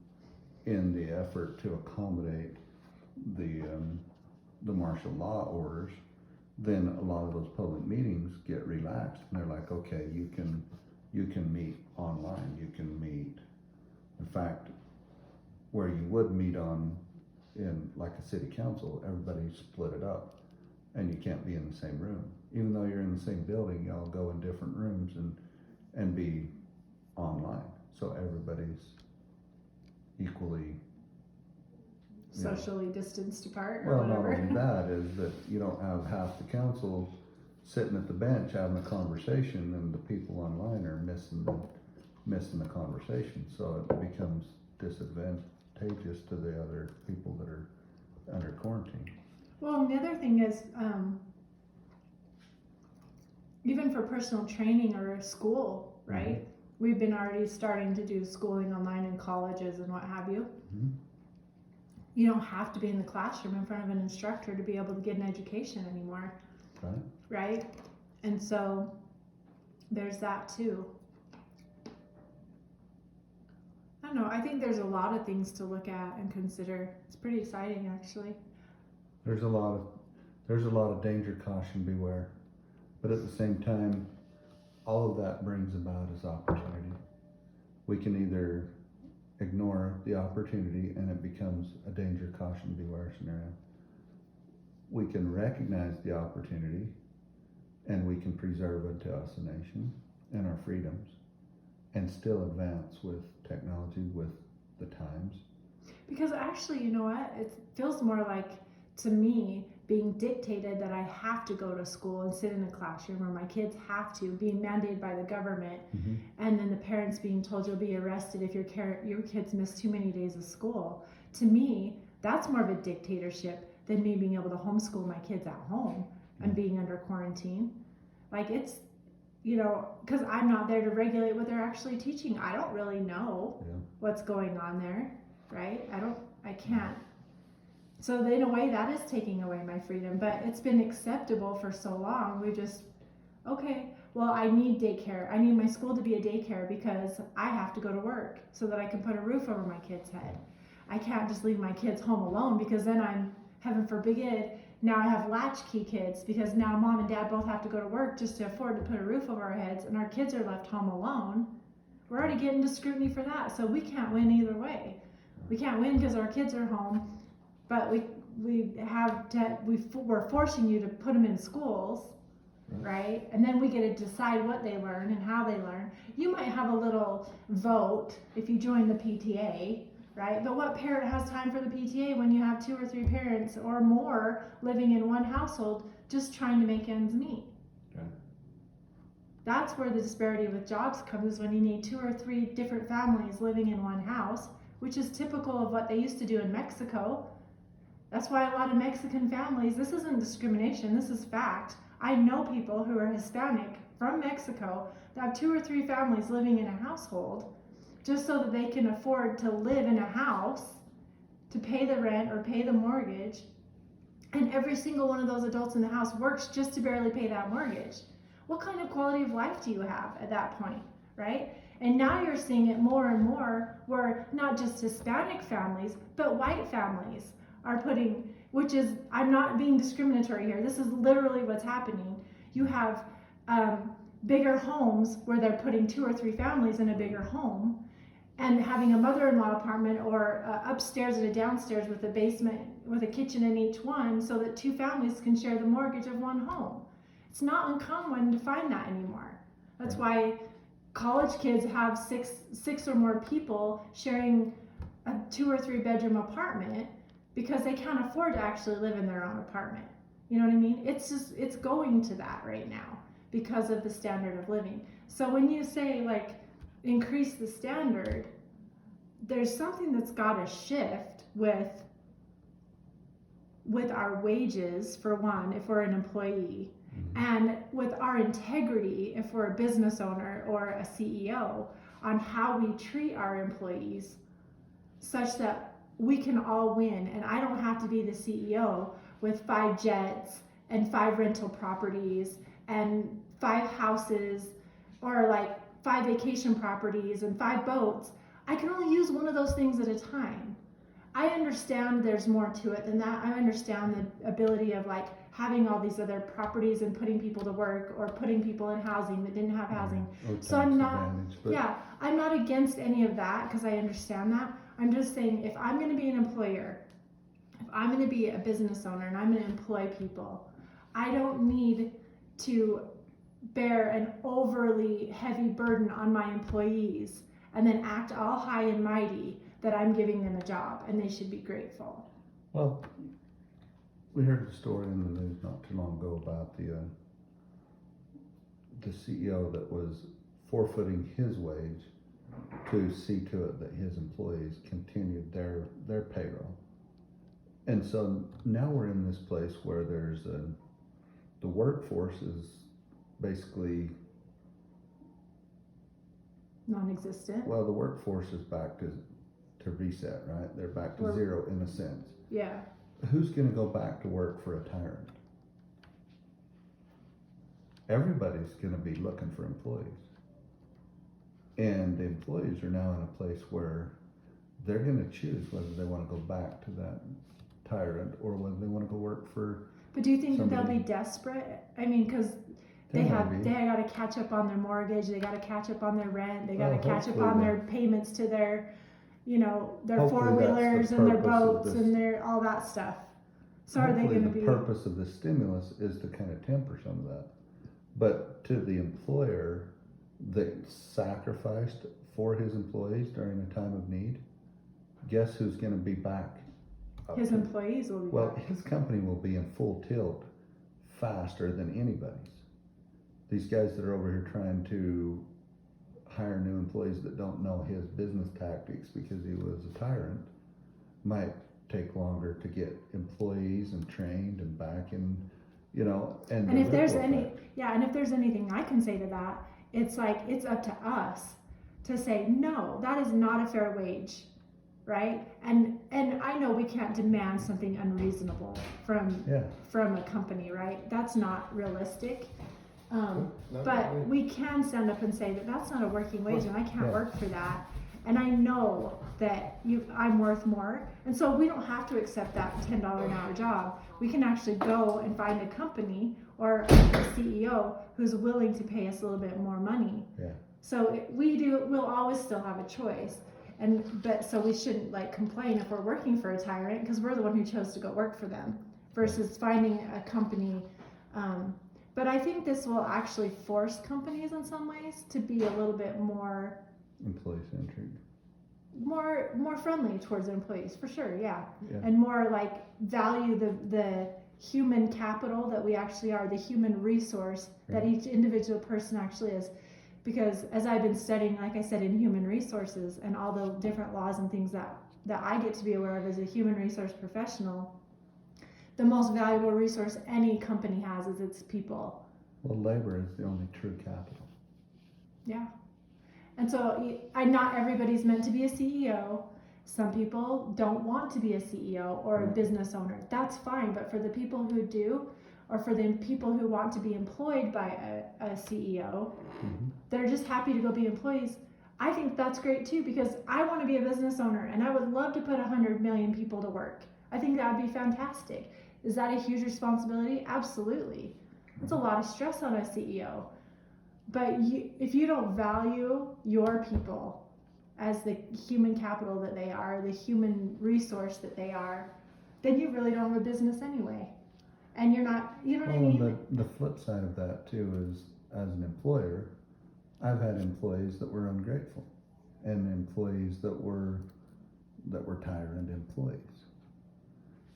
the effort to accommodate the martial law orders, then a lot of those public meetings get relaxed, and they're like, okay, you can meet online, you can meet, in fact, where you would meet in like a city council, everybody split it up, and you can't be in the same room. Even though you're in the same building, y'all go in different rooms and be online, so everybody's equally Socially distanced apart or well, not whatever. only that is that you don't have half the council sitting at the bench having a conversation, and the people online are missing the conversation. So it becomes disadvantageous to the other people that are under quarantine. Well, and the other thing is, even for personal training or school, right? We've been already starting to do schooling online in colleges and what have you. Mhm. You don't have to be in the classroom in front of an instructor to be able to get an education anymore, Right? right? And so there's that too. I don't know, I think there's a lot of things to look at and consider. It's pretty exciting, actually. There's a lot of danger, caution, beware. But at the same time, all of that brings about is opportunity. We can either ignore the opportunity and it becomes a danger, caution, beware scenario. We can recognize the opportunity and we can preserve unto us a nation and our freedoms and still advance with technology, with the times. Because actually, you know what? It feels more like, to me, being dictated that I have to go to school and sit in a classroom, or my kids have to, being mandated by the government, and then the parents being told you'll be arrested if your kids miss too many days of school. To me, that's more of a dictatorship than me being able to homeschool my kids at home and being under quarantine. Like, it's, you know, because I'm not there to regulate what they're actually teaching. I don't really know what's going on there, right? I can't. So in a way, that is taking away my freedom, but it's been acceptable for so long. We just, okay, well, I need daycare. I need my school to be a daycare because I have to go to work so that I can put a roof over my kid's head. I can't just leave my kids home alone because then I'm, heaven forbid, now I have latchkey kids because now mom and dad both have to go to work just to afford to put a roof over our heads, and our kids are left home alone. We're already getting into scrutiny for that, so we can't win either way. We can't win because our kids are home, but we're forcing you to put them in schools, right? And then we get to decide what they learn and how they learn. You might have a little vote if you join the PTA, right? But what parent has time for the PTA when you have 2 or 3 parents or more living in one household just trying to make ends meet? Okay. That's where the disparity with jobs comes, is when you need 2 or 3 different families living in one house, which is typical of what they used to do in Mexico. That's why a lot of Mexican families, this isn't discrimination, this is fact. I know people who are Hispanic from Mexico that have 2 or 3 families living in a household just so that they can afford to live in a house, to pay the rent or pay the mortgage. And every single one of those adults in the house works just to barely pay that mortgage. What kind of quality of life do you have at that point, right? And now you're seeing it more and more where not just Hispanic families, but white families are putting, which is, I'm not being discriminatory here, this is literally what's happening. You have bigger homes where they're putting 2 or 3 families in a bigger home and having a mother-in-law apartment or upstairs and a downstairs with a basement with a kitchen in each one so that 2 families can share the mortgage of one home. It's not uncommon to find that anymore. That's why college kids have six or more people sharing a 2 or 3 bedroom apartment because they can't afford to actually live in their own apartment. You know what I mean? It's going to that right now because of the standard of living. So when you say like increase the standard, there's something that's got to shift with our wages, for one, if we're an employee, and with our integrity if we're a business owner or a CEO, on how we treat our employees such that we can all win. And I don't have to be the CEO with 5 jets and 5 rental properties and 5 houses, or like 5 vacation properties and 5 boats. I can only use one of those things at a time. I understand there's more to it than that. I understand the ability of like having all these other properties and putting people to work or putting people in housing that didn't have housing. So I'm not, I'm not against any of that because I understand that. I'm just saying, if I'm going to be an employer, if I'm going to be a business owner and I'm going to employ people, I don't need to bear an overly heavy burden on my employees and then act all high and mighty that I'm giving them a job and they should be grateful. Well, we heard the story in the news not too long ago about the CEO that was forfeiting his wage to see to it that his employees continued their payroll. And so now we're in this place where there's the workforce is basically non-existent. Well, the workforce is back to reset, right? They're back to zero in a sense. Yeah. Who's going to go back to work for a tyrant? Everybody's going to be looking for employees. And the employees are now in a place where they're going to choose whether they want to go back to that tyrant or whether they want to go work for. But do you think that they'll be desperate? I mean, because they got to catch up on their mortgage, they got to catch up on their rent, they got to catch up on their payments to their, their Hopefully four-wheelers that's the and their purpose of boats this. and their all that stuff. So are they Hopefully going to the be? purpose of the stimulus is to kind of temper some of that. But to the employer that sacrificed for his employees during a time of need, guess who's going to be back? His employees will be Well, back. his company will be in full tilt faster than anybody's. These guys that are over here trying to hire new employees that don't know his business tactics because he was a tyrant might take longer to get employees and trained and back in, and And the if there's ripple any, effect. and if there's anything I can say to that, it's like, it's up to us to say, no, that is not a fair wage, right? And I know we can't demand something unreasonable from a company, right? That's not realistic. But we can stand up and say that that's not a working wage and I can't work for that. And I know that I'm worth more. And so we don't have to accept that $10 an hour job. We can actually go and find a company or a CEO who's willing to pay us a little bit more money. Yeah. So we'll always still have a choice. But so we shouldn't complain if we're working for a tyrant, because we're the one who chose to go work for them versus finding a company. But I think this will actually force companies in some ways to be a little bit more Employee centric. more friendly towards their employees, for sure, yeah. Yeah. And more value the human capital that we actually are, the human resource that each individual person actually is. Because as I've been studying, like I said, in human resources and all the different laws and things that I get to be aware of as a human resource professional, the most valuable resource any company has is its people. Well, labor is the only true capital. Yeah. And so not everybody's meant to be a CEO. Some people don't want to be a CEO or a business owner. That's fine. But for the people who do, or for the people who want to be employed by a CEO, they're just happy to go be employees. I think that's great too, because I want to be a business owner and I would love to put 100 million people to work. I think that would be fantastic. Is that a huge responsibility? Absolutely. It's a lot of stress on a CEO. But if you don't value your people as the human capital that they are, the human resource that they are, then you really don't have a business anyway. And you're not, you know what I mean? The flip side of that too is, as an employer, I've had employees that were ungrateful, and employees that were tyrant employees.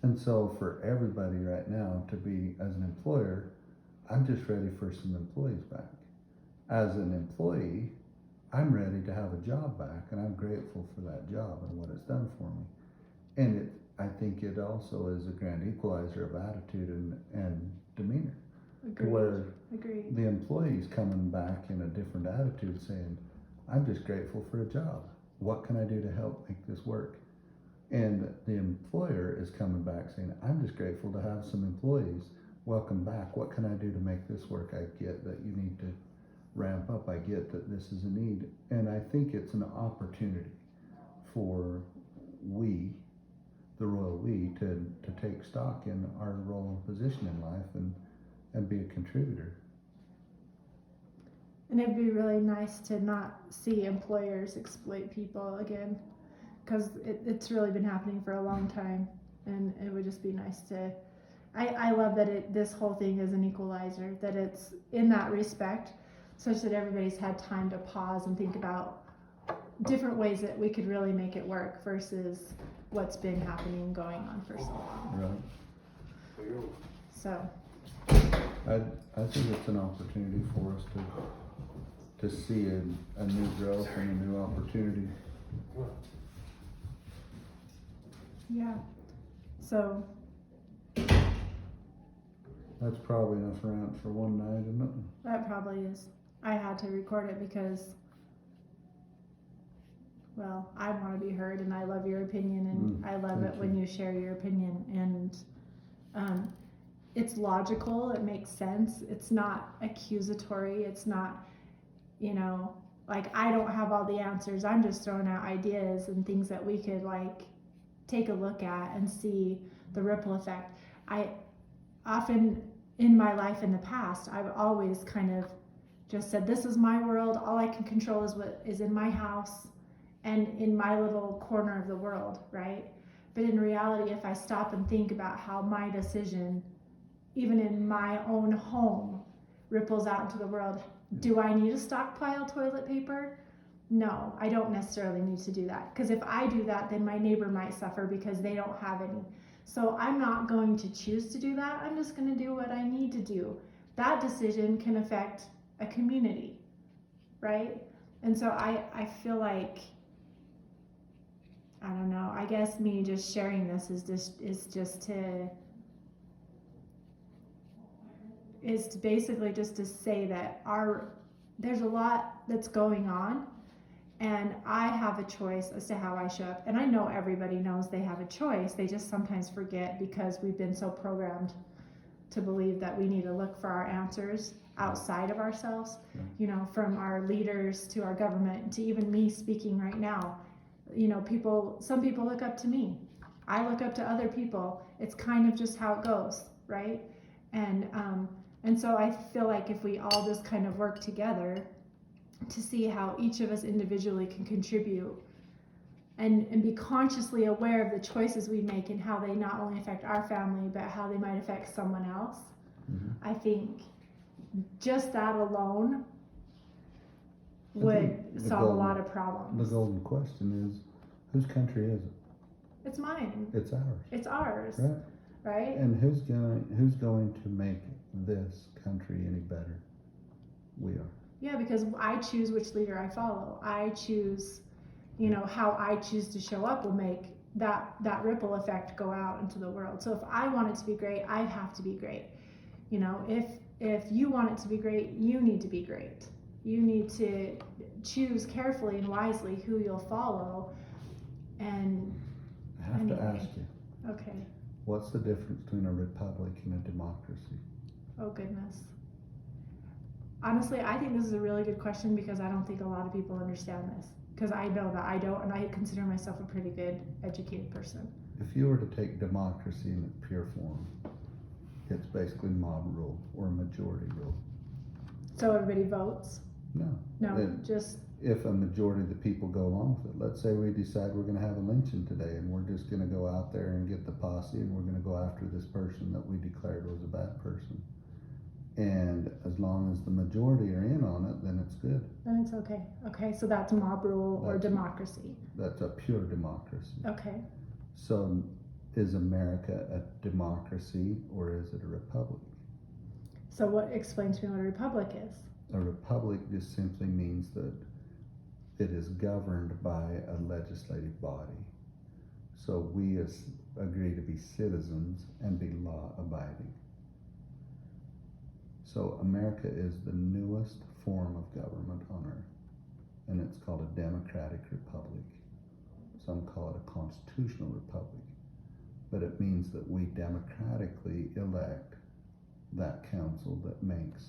And so for everybody right now to be, as an employer, I'm just ready for some employees back. As an employee, I'm ready to have a job back, and I'm grateful for that job and what it's done for me. And I think it also is a grand equalizer of attitude and demeanor. Agreed. Where Agreed. the employee's coming back in a different attitude saying, I'm just grateful for a job. What can I do to help make this work? And the employer is coming back saying, I'm just grateful to have some employees. Welcome back. What can I do to make this work? I get that you need to ramp up. I get that this is a need. And I think it's an opportunity for the royal we, to take stock in our role and position in life and be a contributor. And it'd be really nice to not see employers exploit people again, because it's really been happening for a long time, and it would just be nice to. I love that this whole thing is an equalizer, that it's in that respect, such that everybody's had time to pause and think about different ways that we could really make it work versus what's been happening and going on for so long. Right. So. I think it's an opportunity for us to see a new growth and a new opportunity. Yeah. So. That's probably enough rant for one night, isn't it? That probably is. I had to record it because, well, I want to be heard, and I love your opinion, and I love it when you share your opinion, and it's logical, it makes sense, it's not accusatory, it's not, I don't have all the answers, I'm just throwing out ideas and things that we could take a look at and see the ripple effect. I often in my life in the past, I've always kind of just said, this is my world, all I can control is what is in my house, and in my little corner of the world, right? But in reality, if I stop and think about how my decision, even in my own home, ripples out into the world, do I need to stockpile toilet paper? No, I don't necessarily need to do that. Because if I do that, then my neighbor might suffer because they don't have any. So I'm not going to choose to do that. I'm just going to do what I need to do. That decision can affect a community, right? And so I feel like, I don't know, I guess me just sharing this is basically just to say that there's a lot that's going on, and I have a choice as to how I show up. And I know everybody knows they have a choice. They just sometimes forget because we've been so programmed to believe that we need to look for our answers outside of ourselves, you know, from our leaders to our government to even me speaking right now. You know, some people look up to me. I look up to other people. It's kind of just how it goes, right? And so I feel like if we all just kind of work together to see how each of us individually can contribute and be consciously aware of the choices we make and how they not only affect our family, but how they might affect someone else. Mm-hmm. I think just that alone would solve a lot of problems. The golden question is, whose country is it? It's mine. It's ours. It's ours. Right. Right? And who's going to make this country any better? We are. Yeah, because I choose which leader I follow. I choose, you know, how I choose to show up will make that ripple effect go out into the world. So if I want it to be great, I have to be great. You know, if you want it to be great, you need to be great. You need to choose carefully and wisely who you'll follow. And I have to ask you, okay. what's the difference between a republic and a democracy? Oh goodness. Honestly, I think this is a really good question because I don't think a lot of people understand this. Because I know that I don't, and I consider myself a pretty good, educated person. If you were to take democracy in its pure form, it's basically mob rule or majority rule. So everybody votes? No. Just if a majority of the people go along with it. Let's say we decide we're going to have a lynching today and we're just going to go out there and get the posse and we're going to go after this person that we declared was a bad person. And as long as the majority are in on it, then it's good. then it's okay. Okay, so that's mob rule or democracy. That's a pure democracy. Okay. So is America a democracy or is it a republic? So what explains to me what a republic is? A republic just simply means that it is governed by a legislative body. So we agree to be citizens and be law abiding. So America is the newest form of government on earth, and it's called a democratic republic. Some call it a constitutional republic, but it means that we democratically elect that council that makes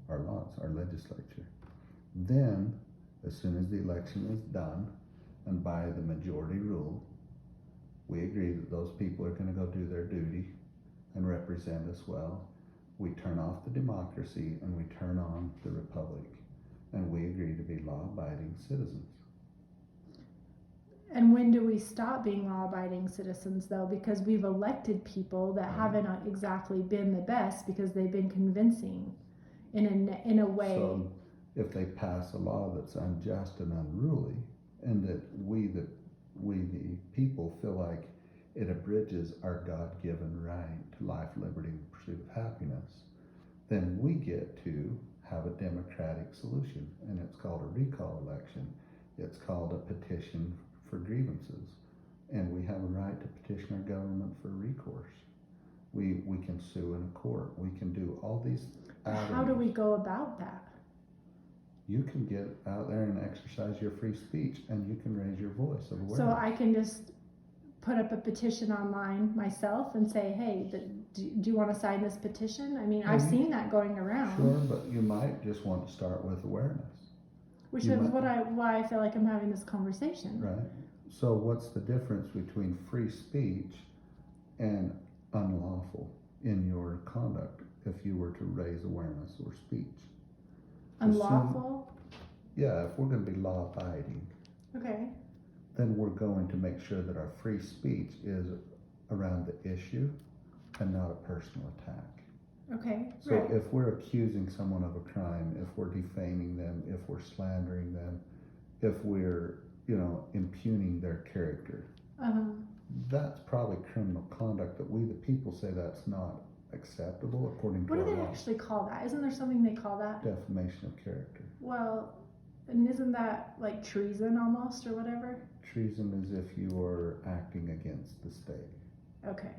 our laws, our legislature. Then, as soon as the election is done, and by the majority rule, we agree that those people are going to go do their duty and represent us well. We turn off the democracy and we turn on the republic, and we agree to be law-abiding citizens. And when do we stop being law-abiding citizens, though? Because we've elected people that haven't exactly been the best because they've been convincing in a way. So if they pass a law that's unjust and unruly, and that we the people feel like it abridges our God-given right to life, liberty, and pursuit of happiness, then we get to have a democratic solution, and it's called a recall election. It's called a petition for grievances, and we have a right to petition our government for recourse. We can sue in a court. We can do all these avenues. How do we go about that? You can get out there and exercise your free speech, and you can raise your voice of awareness. So I can just put up a petition online myself and say, hey, do you want to sign this petition? I mean, I've seen that going around. Sure, but you might just want to start with awareness. Which is why I feel like I'm having this conversation. Right. So what's the difference between free speech and unlawful in your conduct if you were to raise awareness or speech? Unlawful? Yeah, if we're going to be law-abiding. Okay. then we're going to make sure that our free speech is around the issue and not a personal attack. Okay, So right. if we're accusing someone of a crime, if we're defaming them, if we're slandering them, if we're, impugning their character, that's probably criminal conduct that we, the people, say that's not acceptable according to What our do they law. actually call that? Isn't there something they call that? Defamation of character. Well, and isn't that like treason almost or whatever? Treason is if you are acting against the state. Okay.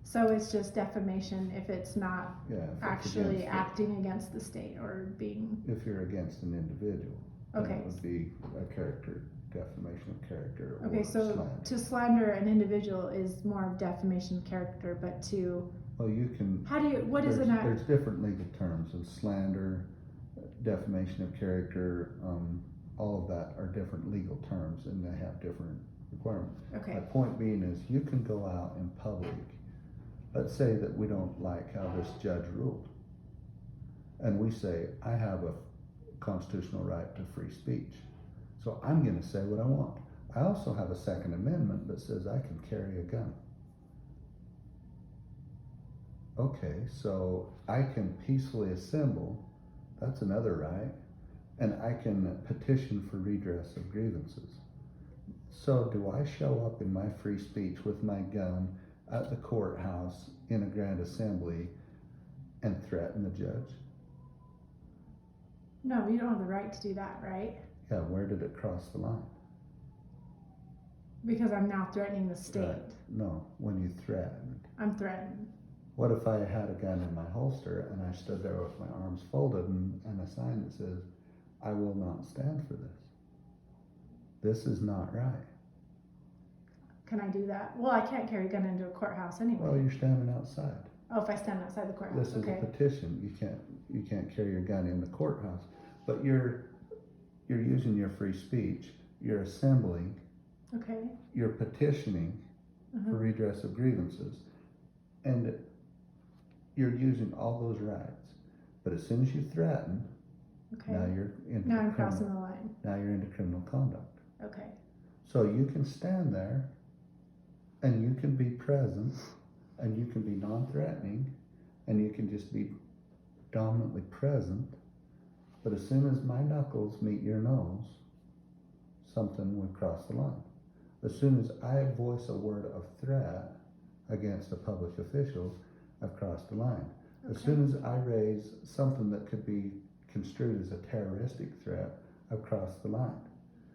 So it's just defamation if it's not Yeah. If it's actually against acting against the state or being, if you're against an individual, then Okay. it would be a character, defamation of character, or okay, so slander. to slander an individual is more of defamation of character, but to, Well, you can. what is There's different legal terms, and slander, defamation of character, all of that are different legal terms, and they have different requirements. My okay, point being is, you can go out in public, let's say that we don't like how this judge ruled, and we say, I have a constitutional right to free speech, so I'm gonna say what I want. I also have a Second Amendment that says I can carry a gun. Okay, so I can peacefully assemble, that's another right, and I can petition for redress of grievances. So do I show up in my free speech with my gun at the courthouse in a grand assembly and threaten the judge? no, you don't have the right to do that, right? Yeah, where did it cross the line? Because I'm now threatening the state. Right. No, when you threaten. I'm threatened. What if I had a gun in my holster and I stood there with my arms folded and a sign that says, I will not stand for this. This is not right. Can I do that? Well, I can't carry a gun into a courthouse anyway. Well, you're standing outside. Oh, if I stand outside the courthouse, This is okay. a petition. You can't carry your gun in the courthouse. But you're using your free speech. You're assembling. Okay. You're petitioning for Uh-huh. redress of grievances, and you're using all those rights. But as soon as you threaten, now Okay. you're into Now I'm criminal, crossing the line. now you're into criminal conduct. Okay. So you can stand there, and you can be present, and you can be non-threatening, and you can just be dominantly present. But as soon as my knuckles meet your nose, something would cross the line. As soon as I voice a word of threat against a public official, I've crossed the line. As Okay. soon as I raise something that could be construed as a terroristic threat, I've crossed the line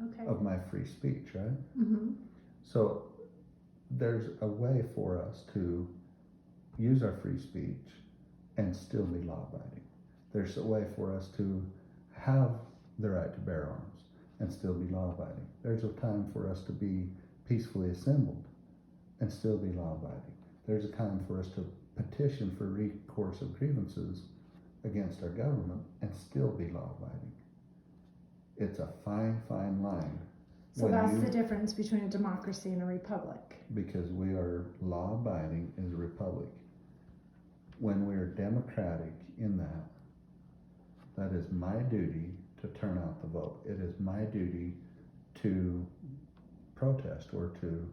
Okay. of my free speech, right? Mm-hmm. So there's a way for us to use our free speech and still be law-abiding. There's a way for us to have the right to bear arms and still be law-abiding. There's a time for us to be peacefully assembled and still be law-abiding. There's a time for us to petition for recourse of grievances against our government and still be law-abiding. It's a fine, fine line. So when that's you- the difference between a democracy and a republic. Because we are law-abiding as a republic. When we are democratic in that, that is my duty to turn out the vote. It is my duty to protest or to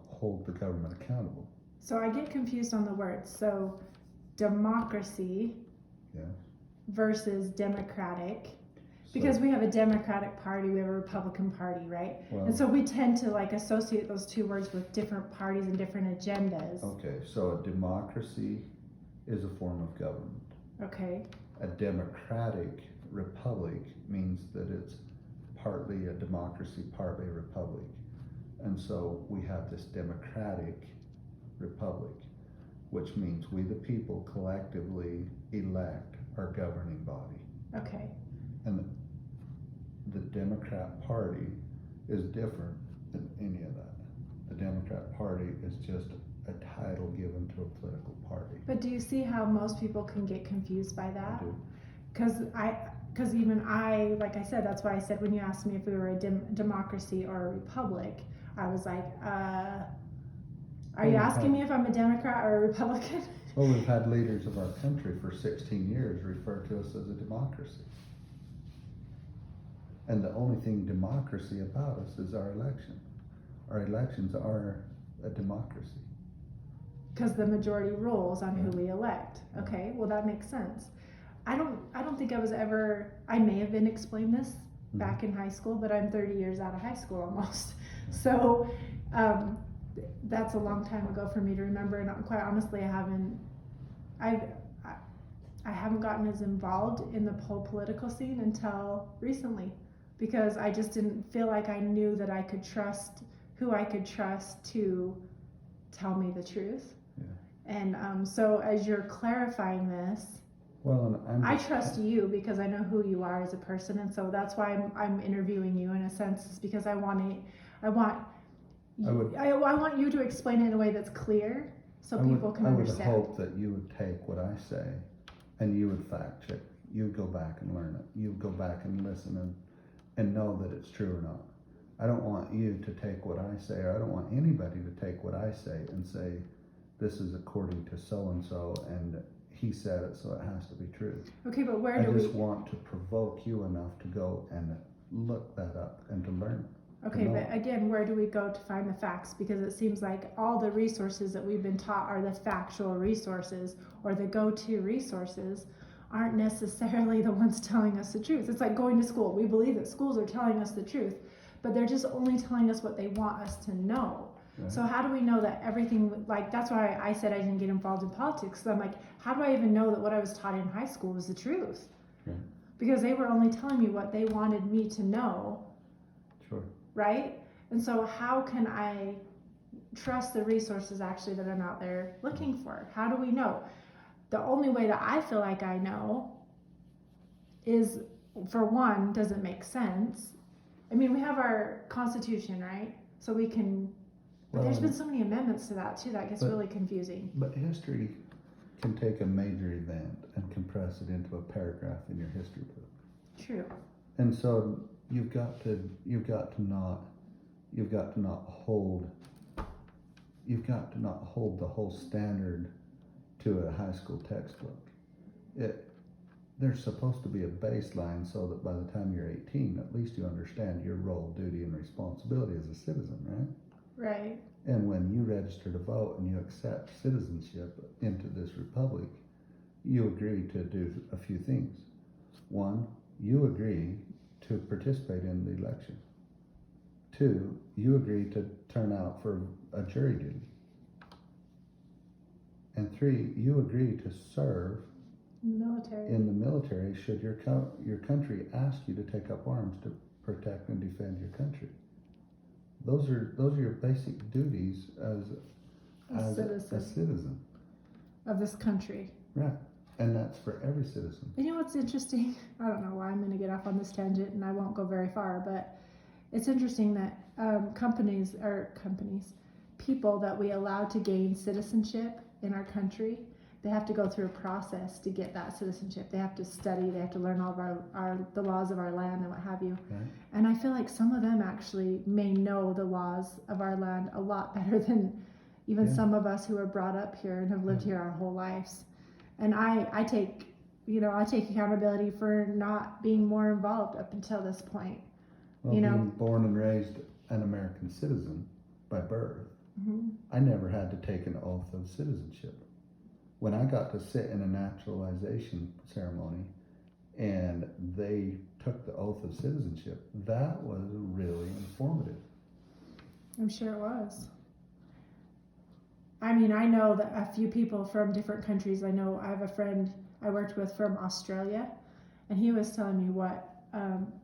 hold the government accountable. So I get confused on the words. So democracy Yes. versus democratic. So- Because we have a Democratic Party, we have a Republican Party, right? well, And so we tend to like associate those two words with different parties and different agendas. okay, so a democracy is a form of government. Okay. A democratic republic means that it's partly a democracy, partly a republic. And so we have this democratic republic, which means we the people collectively elect our governing body. Okay. And the Democrat Party is different than any of that. The Democrat Party is just a title given to a political party. But do you see how most people can get confused by I that? do. Because even I, like I said, that's why I said when you asked me if we were a democracy or a republic, I was like, are you asking me if I'm a Democrat or a Republican? Well, we've had leaders of our country for 16 years refer to us as a democracy. And the only thing democracy about us is our election. Our elections are a democracy. Because the majority rules on who Yeah. we elect. Yeah. Okay, well that makes sense. I don't think I was ever, I may have been explained this back in high school, but I'm 30 years out of high school almost. So that's a long time ago for me to remember, and quite honestly, I haven't gotten as involved in the whole political scene until recently, because I just didn't feel like I knew that I could trust who I could trust to tell me the truth. Yeah. And so as you're clarifying this, Well, and I trust you because I know who you are as a person, and so that's why I'm interviewing you in a sense, is because I want you to explain it in a way that's clear so people can understand. I would hope that you would take what I say and you would fact check. You'd go back and learn it. You'd go back and listen and know that it's true or not. I don't want you to take what I say, or I don't want anybody to take what I say and say, this is according to so-and-so and he said it, so it has to be true. Okay, but where I do we? just want to provoke you enough to go and look that up and to learn it. Okay, but again, where do we go to find the facts? Because it seems like all the resources that we've been taught are the factual resources, or the go-to resources, aren't necessarily the ones telling us the truth. It's like going to school. We believe that schools are telling us the truth, but they're just only telling us what they want us to know. Right. So how do we know that everything, like, that's why I said I didn't get involved in politics. So I'm like, how do I even know that what I was taught in high school was the truth? Right. Because they were only telling me what they wanted me to know. Sure. Right? And so how can I trust the resources actually that I'm out there looking for? How do we know? The only way that I feel like I know is, for one, does it make sense? I mean, we have our Constitution, right? So we can, but there's been so many amendments to that too, that gets really confusing. But history can take a major event and compress it into a paragraph in your history book. True. And so you've got to not hold the whole standard to a high school textbook. There's supposed to be a baseline so that by the time you're 18, at least you understand your role, duty, and responsibility as a citizen, right? Right. And when you register to vote and you accept citizenship into this republic, you agree to do a few things. One, you agree to participate in the election. Two, you agree to turn out for a jury duty. And three, you agree to serve Military. in the military should your country ask you to take up arms to protect and defend your country. Those are your basic duties as a citizen of this country. Right. And that's for every citizen. You know what's interesting? I don't know why I'm going to get off on this tangent, and I won't go very far, but it's interesting that people that we allow to gain citizenship in our country, they have to go through a process to get that citizenship. They have to study, they have to learn all of the laws of our land and what have you. Right. And I feel like some of them actually may know the laws of our land a lot better than even some of us who are brought up here and have lived here our whole lives. And I take accountability for not being more involved up until this point. Well, being born and raised an American citizen by birth, I never had to take an oath of citizenship. When I got to sit in a naturalization ceremony and they took the oath of citizenship, that was really informative. I'm sure it was. I mean, I know that a few people from different countries. I know I have a friend I worked with from Australia, and he was telling me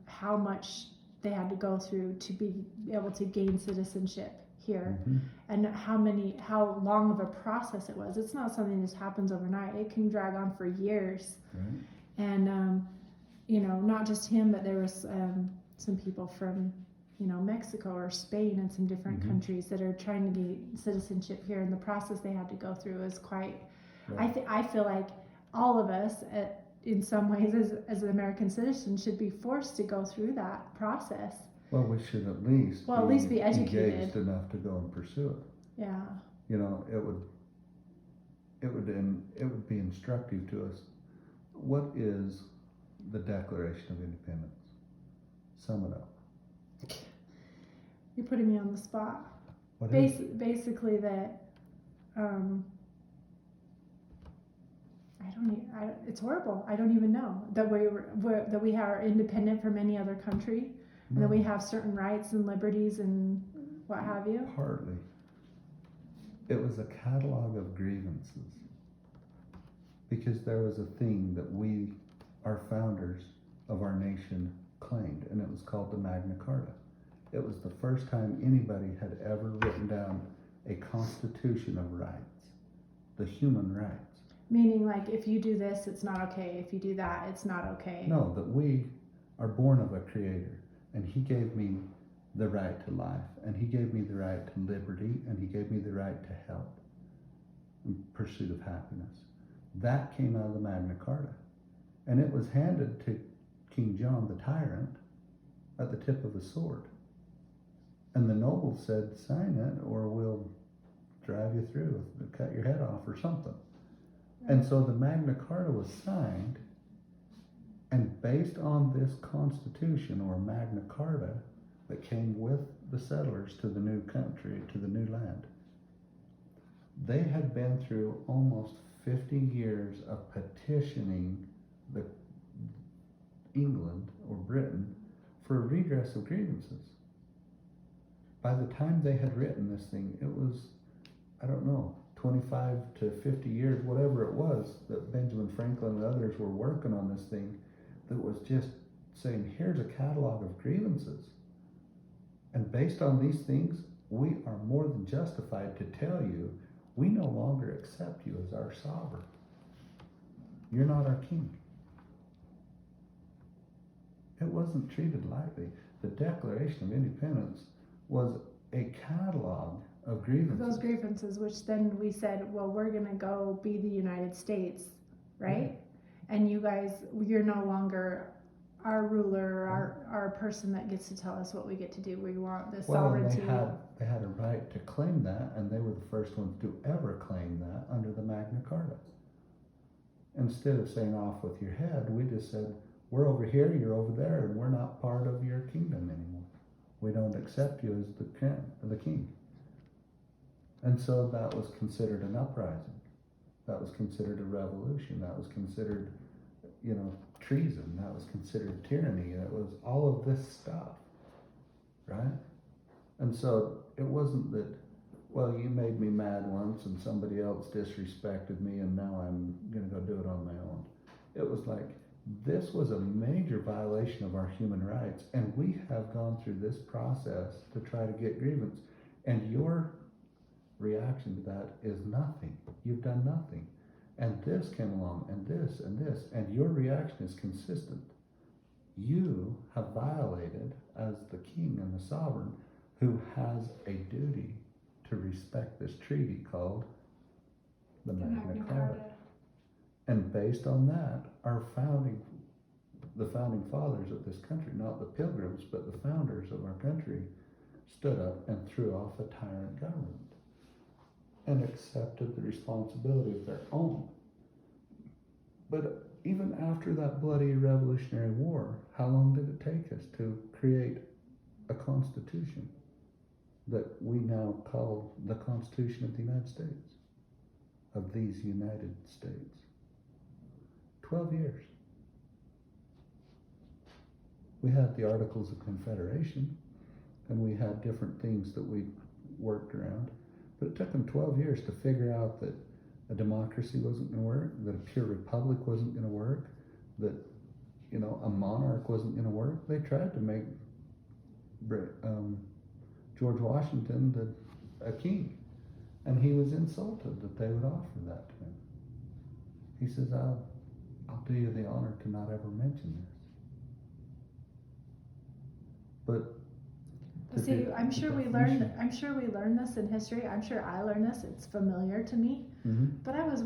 how much they had to go through to be able to gain citizenship here, and how long of a process it was. It's not something that just happens overnight. It can drag on for years. Right. And not just him, but there was some people from Mexico or Spain and some different countries that are trying to get citizenship here, and the process they had to go through is quite. Right. I feel like all of us, in some ways, as an American citizen, should be forced to go through that process. Well, we should at least be educated engaged enough to go and pursue it. Yeah. It would be instructive to us. What is the Declaration of Independence? Sum it up. You're putting me on the spot. What is Basically that, it's horrible. I don't even know that that we are independent from any other country, and that we have certain rights and liberties and what have you. Hardly. It was a catalog of grievances. Because there was a thing that we, our founders of our nation, claimed, and it was called the Magna Carta. It was the first time anybody had ever written down a constitution of rights, the human rights. Meaning, like, if you do this, it's not okay. If you do that, it's not okay. No, that we are born of a creator, and he gave me the right to life, and he gave me the right to liberty, and he gave me the right to health in pursuit of happiness. That came out of the Magna Carta, and it was handed to King John the tyrant at the tip of a sword. And the nobles said, sign it or we'll drive you through, cut your head off or something. And so the Magna Carta was signed, and based on this constitution or Magna Carta that came with the settlers to the new country, to the new land, they had been through almost 50 years of petitioning the England or Britain for a redress of grievances. By the time they had written this thing, it was, I don't know, 25 to 50 years, whatever it was, that Benjamin Franklin and others were working on this thing that was just saying, here's a catalog of grievances. And based on these things, we are more than justified to tell you, we no longer accept you as our sovereign. You're not our king. It wasn't treated lightly. The Declaration of Independence was a catalog of grievances. Those grievances, which then we said, well, we're going to go be the United States, right? Yeah. And you guys, you're no longer our ruler, our person that gets to tell us what we get to do. We want the sovereignty. They had a right to claim that, and they were the first ones to ever claim that under the Magna Carta. Instead of saying off with your head, we just said, we're over here, you're over there, and we're not part of your kingdom anymore. We don't accept you as the king. And so that was considered an uprising. That was considered a revolution. That was considered, treason. That was considered tyranny. It was all of this stuff, right? And so it wasn't that, well, you made me mad once and somebody else disrespected me and now I'm going to go do it on my own. It was like, this was a major violation of our human rights, and we have gone through this process to try to get grievance. And your reaction to that is nothing. You've done nothing. And this came along, and this, and your reaction is consistent. You have violated, as the king and the sovereign, who has a duty to respect this treaty called the Magna Carta. And based on that, the founding fathers of this country, not the pilgrims, but the founders of our country, stood up and threw off a tyrant government and accepted the responsibility of their own. But even after that bloody Revolutionary War, how long did it take us to create a constitution that we now call the Constitution of the United States, of these United States? 12 years. We had the Articles of Confederation, and we had different things that we worked around, but it took them 12 years to figure out that a democracy wasn't going to work, that a pure republic wasn't going to work, that a monarch wasn't going to work. They tried to make George Washington a king, and he was insulted that they would offer that to him. He says, I'll do you the honor to not ever mention this. But see, I'm sure we learned this in history. I'm sure I learned this. It's familiar to me. Mm-hmm. But I was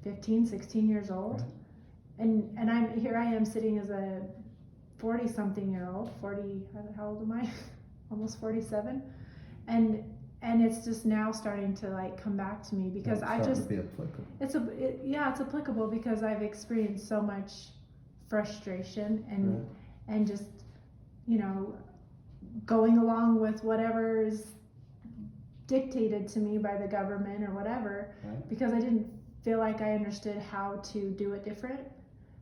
15, 16 years old. Right. And I am sitting as a 40-something year old, how old am I? Almost 47. And it's just now starting to come back to me because it's applicable because I've experienced so much frustration and just you know, going along with whatever's dictated to me by the government or whatever, Right. because I didn't feel like I understood how to do it different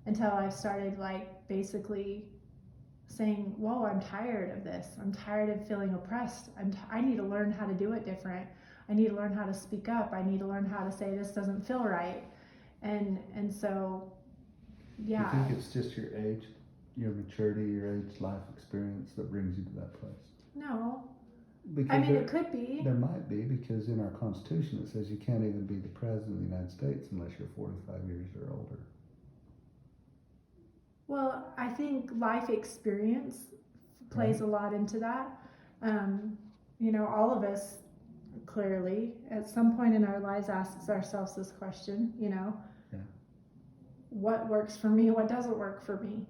until I started like basically saying, whoa, I'm tired of this. I'm tired of feeling oppressed. I need to learn how to do it different. I need to learn how to speak up. I need to learn how to say this doesn't feel right. And so, yeah. You think it's just your age, your maturity, your age, life experience that brings you to that place? No. Because I mean, there, it could be. there might be, because in our Constitution it says you can't even be the president of the United States unless you're 45 years or older. Well, I think life experience plays a lot into that. You know, all of us clearly at some point in our lives asks ourselves this question, you know, Yeah. what works for me, what doesn't work for me.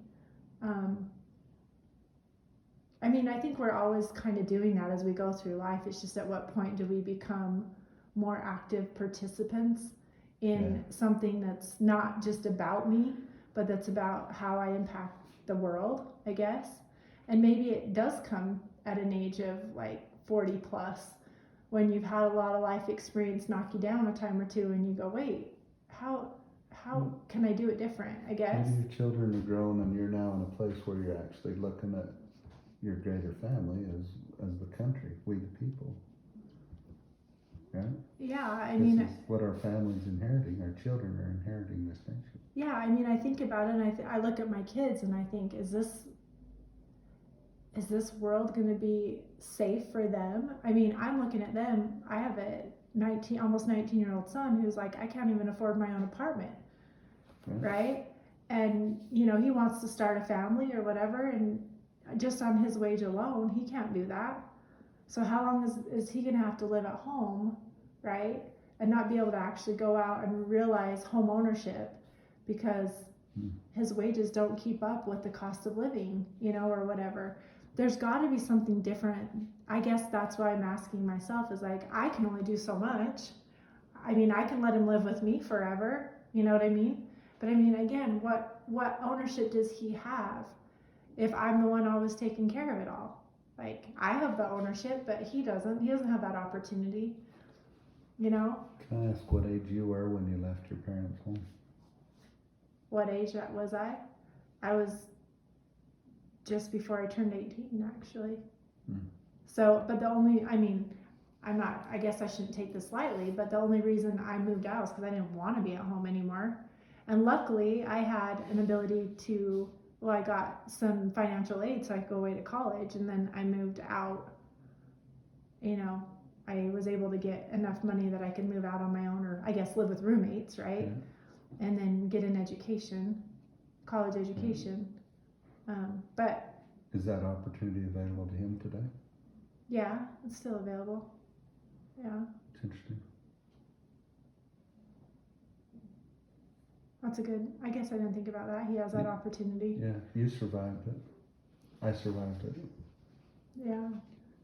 I mean, I think we're always kind of doing that as we go through life. It's just at what point do we become more active participants in something that's not just about me, but that's about how I impact the world, I guess. And maybe it does come at an age of like 40 plus, when you've had a lot of life experience knock you down a time or two and you go, wait, how can I do it different, I guess. Maybe your children are grown and you're now in a place where you're actually looking at your greater family as the country, we the people. Right? Yeah, I This mean, is what our family's inheriting, our children are inheriting this nation. yeah, I mean, I think about it and I look at my kids and I think, is this world going to be safe for them? I mean, I'm looking at them. I have a almost 19-year-old son who's like, I can't even afford my own apartment. Right? And, you know, he wants to start a family or whatever, and just on his wage alone, he can't do that. So how long is he going to have to live at home, right? And not be able to actually go out and realize home ownership because his wages don't keep up with the cost of living, you know, or whatever. There's got to be something different. I guess that's why I'm asking myself, is like, I can only do so much. I mean, I can let him live with me forever, you know what I mean? But I mean, again, what ownership does he have if I'm the one always taking care of it all? Like, I have the ownership, but he doesn't. He doesn't have that opportunity, you know? Can I ask what age you were when you left your parents' home? What age was I? I was just before I turned 18, actually. So, but I guess I shouldn't take this lightly, but the only reason I moved out was because I didn't want to be at home anymore. And luckily, I had an ability to, I got some financial aid so I could go away to college, and then I moved out. You know, I was able to get enough money that I could move out on my own, or I guess live with roommates, right? Yeah. And then get an education, college education. But is that opportunity available to him today? Yeah, it's still available. Yeah. It's interesting. That's I guess I didn't think about that. He has that opportunity. Yeah, you survived it. I survived it. Yeah.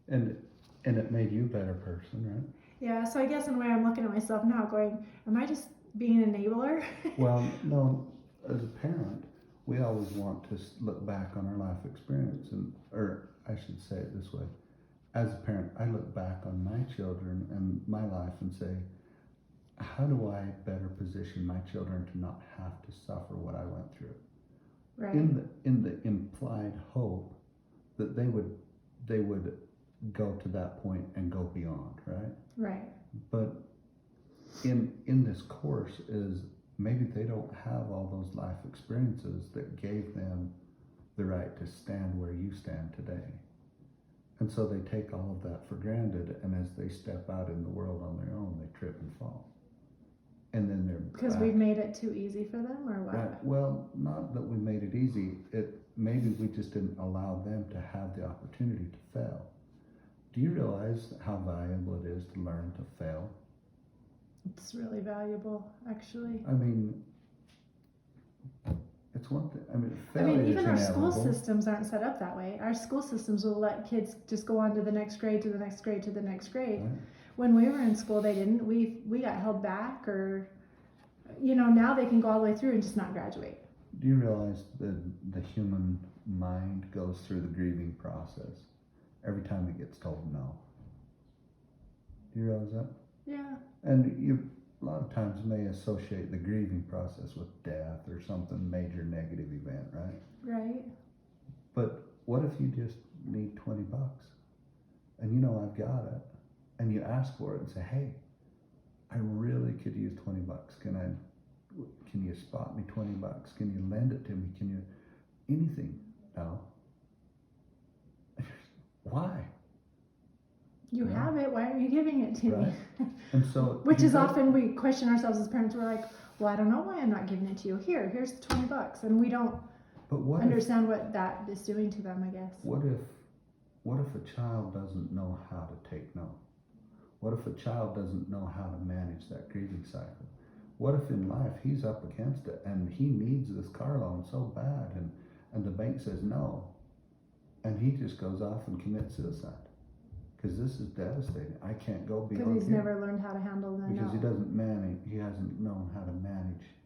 And it made you a better person, right? Yeah, so I guess in a way I'm looking at myself now going, am I just being an enabler? Well, no, as a parent, we always want to look back on our life experience, or I should say it this way. As a parent, I look back on my children and my life and say, how do I better position my children to not have to suffer what I went through? Right. In the implied hope that they would go to that point and go beyond, right? Right. But in this course is maybe they don't have all those life experiences that gave them the right to stand where you stand today. And so they take all of that for granted, and as they step out in the world on their own, they trip and fall. And then they're because we've made it too easy for them, or what? Right. Well, not that we made it easy. Maybe we just didn't allow them to have the opportunity to fail. Do you realize how valuable it is to learn to fail? It's really valuable, actually. I mean, it's one thing. I mean, failure even our is school inevitable. systems aren't set up that way. Our school systems will let kids just go on to the next grade, to the next grade, to the next grade. Right. When we were in school, they didn't. We got held back, or, you know, now they can go all the way through and just not graduate. do you realize that the human mind goes through the grieving process every time it gets told no? Do you realize that? Yeah. And you a lot of times may associate the grieving process with death or something major negative event, right? Right. But what if you just need $20 and you know I've got it, and you ask for it and say, hey, I really could use $20. Can you spot me $20? Can you lend it to me? Can you anything? No. Why? You Right. have it. Why are you giving it to Right. me? And so Which he is does- often we question ourselves as parents. We're like, well, I don't know why I'm not giving it to you. Here's the $20, and we don't But what if understand what that is doing to them, I guess. What if a child doesn't know how to take no? What if a child doesn't know how to manage that grieving cycle? What if in life he's up against it and he needs this car loan so bad and the bank says no, and he just goes off and commits suicide? Because this is devastating. I can't go Because beyond he's here. never learned how to handle the Because he no. doesn't manage, he hasn't known how to manage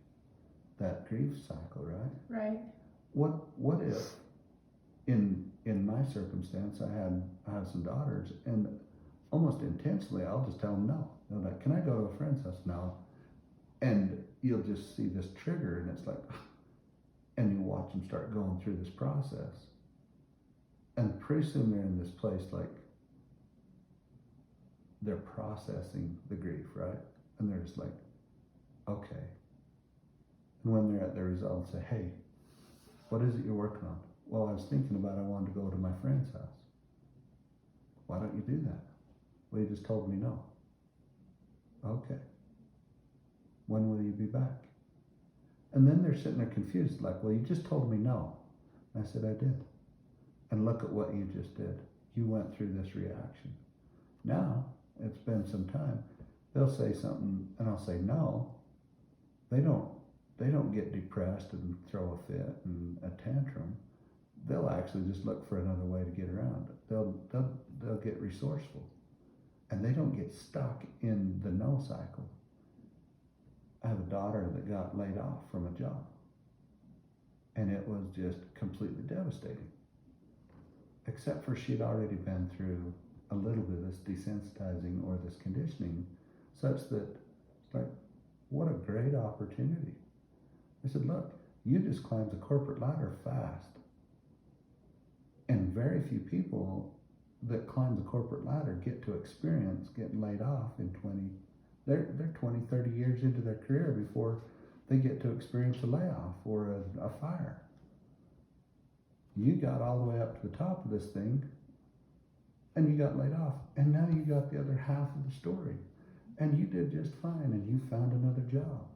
that grief cycle, right? Right. What if in my circumstance I have some daughters, and almost intentionally I'll just tell them no. They're like, can I go to a friend's house? No. And you'll just see this trigger, and it's like, and you watch them start going through this process, and pretty soon they're in this place like they're processing the grief, right? And they're just like, okay. And when they're at their resolve, say, hey, what is it you're working on? Well, I was thinking about I wanted to go to my friend's house. Why don't you do that? Well, you just told me no. Okay. When will you be back? And then they're sitting there confused, like, well, you just told me no. And I said, I did. And look at what you just did. You went through this reaction. Now, it's been some time. They'll say something, and I'll say no. They don't get depressed and throw a fit and a tantrum. They'll actually just look for another way to get around it. They'll get resourceful, and they don't get stuck in the no cycle. I have a daughter that got laid off from a job, and it was just completely devastating. Except for she'd already been through a little bit of this desensitizing or this conditioning, such that it's like, what a great opportunity. I said, look, you just climbed the corporate ladder fast. And very few people that climb the corporate ladder get to experience getting laid off in they're 20, 30 years into their career before they get to experience a layoff or a fire. You got all the way up to the top of this thing and you got laid off. And now you got the other half of the story. And you did just fine, and you found another job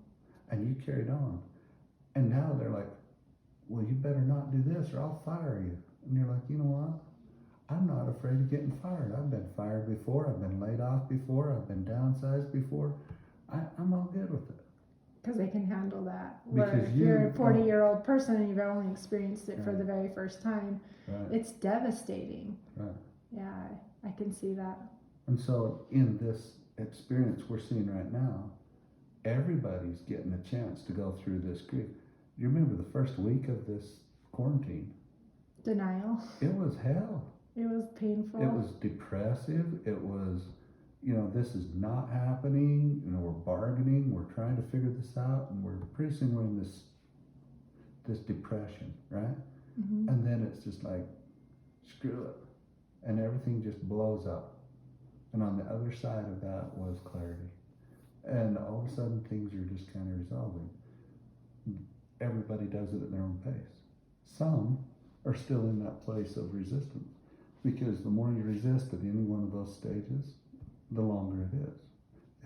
and you carried on. And now they're like, well, you better not do this or I'll fire you. And you're like, you know what? I'm not afraid of getting fired. I've been fired before. I've been laid off before. I've been downsized before. I'm all good with it. Because they can handle that. Because Where if you you're a don't. 40-year-old person and you've only experienced it for Right. the very first time, Right. it's devastating. Right. Yeah, I can see that. And so in this experience we're seeing right now, everybody's getting a chance to go through this grief. You remember the first week of this quarantine? Denial. It was hell. It was painful. It was depressive. It was, this is not happening. We're bargaining. We're trying to figure this out, and we're pretty soon we're in this depression, right? Mm-hmm. And then it's just like, screw it, and everything just blows up. And on the other side of that was clarity, and all of a sudden things are just kind of resolving. Everybody does it at their own pace. Some are still in that place of resistance, because the more you resist at any one of those stages, the longer it is.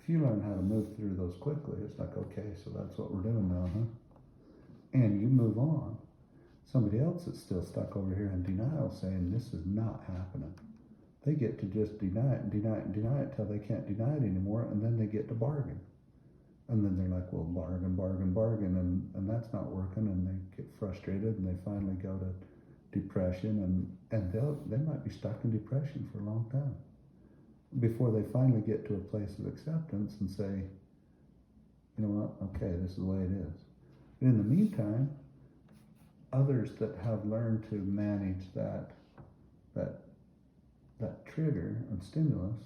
If you learn how to move through those quickly, it's like, okay, so that's what we're doing now, huh? And you move on. Somebody else that's still stuck over here in denial, saying this is not happening. They get to just deny it and deny it and deny it till they can't deny it anymore, and then they get to bargain. And then they're like, well, bargain, and that's not working, and they get frustrated, and they finally go to depression, and they might be stuck in depression for a long time before they finally get to a place of acceptance and say, you know what, okay, this is the way it is. But in the meantime, others that have learned to manage that trigger and stimulus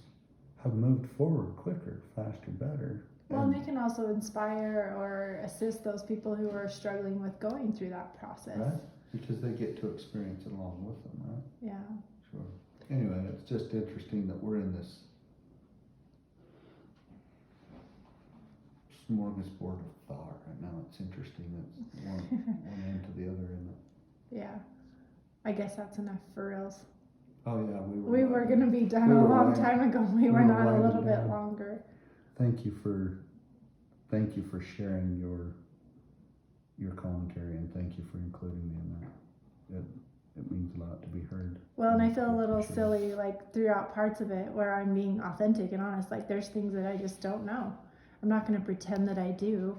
have moved forward quicker, faster, better. Well, and they can also inspire or assist those people who are struggling with going through that process. Right? Because they get to experience it along with them, right? Yeah. Sure. Anyway, it's just interesting that we're in this smorgasbord of thought right now. It's interesting. It's one end to the other, isn't it? Yeah. I guess that's enough for reals. Oh yeah, We were gonna be done we a were long winding- time ago. We were were not a winding little bit down. longer. Thank you for sharing your commentary, and thank you for including me in that. It means a lot to be heard. Well, and I feel a little Sure. silly, like throughout parts of it where I'm being authentic and honest. Like there's things that I just don't know. I'm not going to pretend that I do,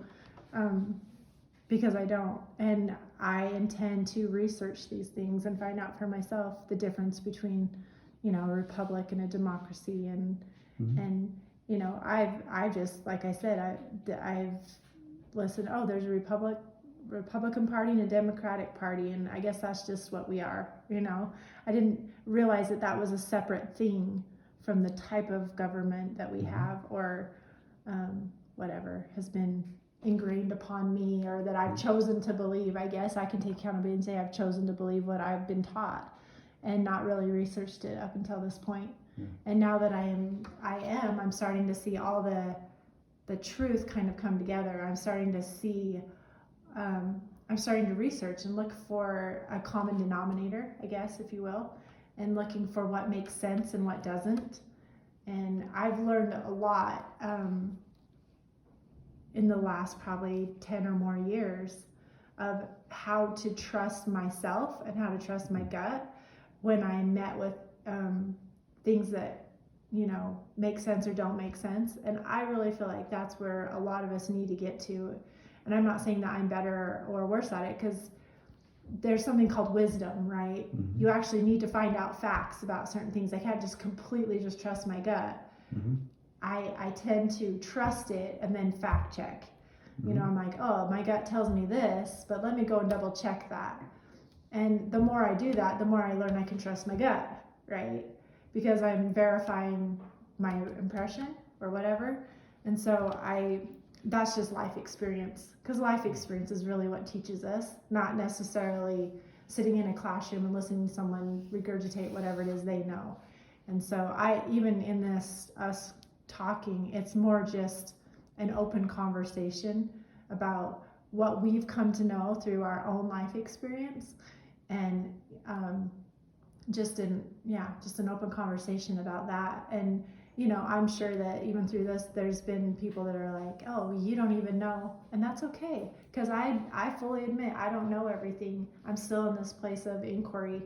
because I don't. And I intend to research these things and find out for myself the difference between, a republic and a democracy. And Mhm. and I just, like I said, I've listened. Oh, there's a Republican Party and a Democratic Party, and I guess that's just what we are. I didn't realize that was a separate thing from the type of government that we Mhm. have, or whatever has been ingrained upon me, or that I've chosen to believe. I guess I can take accountability and say I've chosen to believe what I've been taught, and not really researched it up until this point. Yeah. And now that I'm starting to see all the truth kind of come together. I'm starting to see. I'm starting to research and look for a common denominator, I guess, if you will, and looking for what makes sense and what doesn't. And I've learned a lot in the last probably 10 or more years of how to trust myself and how to trust my gut when I'm met with things that make sense or don't make sense. And I really feel like that's where a lot of us need to get to. And I'm not saying that I'm better or worse at it, because there's something called wisdom, right? Mhm. You actually need to find out facts about certain things. I can't just completely just trust my gut. Mhm. I tend to trust it and then fact check. Mhm. I'm like, oh, my gut tells me this, but let me go and double check that. And the more I do that, the more I learn I can trust my gut, right? Because I'm verifying my impression or whatever. And so that's just life experience, because life experience is really what teaches us, not necessarily sitting in a classroom and listening to someone regurgitate whatever it is they know. And so even in this, us talking, it's more just an open conversation about what we've come to know through our own life experience, and just an open conversation about that. And I'm sure that even through this, there's been people that are like, oh, you don't even know. And that's okay, because I fully admit I don't know everything. I'm still in this place of inquiry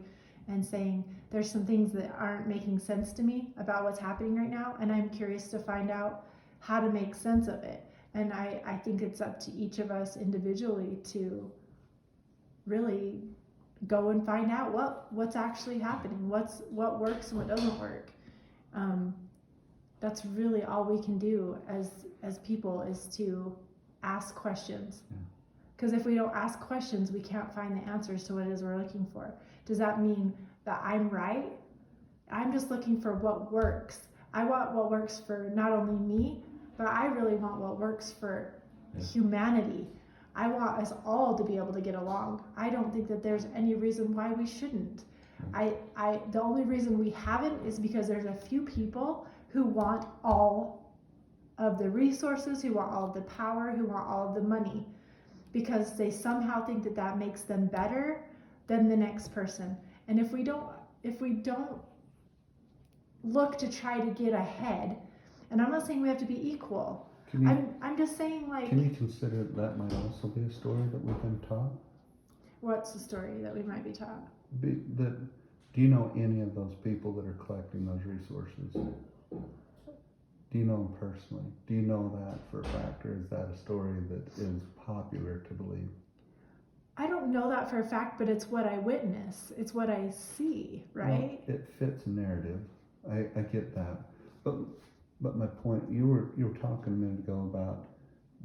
and saying there's some things that aren't making sense to me about what's happening right now, and I'm curious to find out how to make sense of it. And I think it's up to each of us individually to really go and find out what's actually happening, what works and what doesn't work. That's really all we can do as people, is to ask questions. Because if we don't ask questions, we can't find the answers to what it is we're looking for. Does that mean that I'm right? I'm just looking for what works. I want what works for not only me, but I really want what works for humanity. I want us all to be able to get along. I don't think that there's any reason why we shouldn't. The only reason we haven't is because there's a few people who want all of the resources, who want all of the power, who want all of the money, because they somehow think that makes them better than the next person. And if we don't look to try to get ahead, and I'm not saying we have to be equal. I'm just saying, like, Can you consider that might also be a story that we've been taught? what's the story that we might be taught? Do you know any of those people that are collecting those resources? Do you know them personally? Do you know that for a fact, or is that a story that is popular to believe? I don't know that for a fact, but it's what I witness. It's what I see, right? Well, it fits a narrative. I get that, but my point, you were talking a minute ago about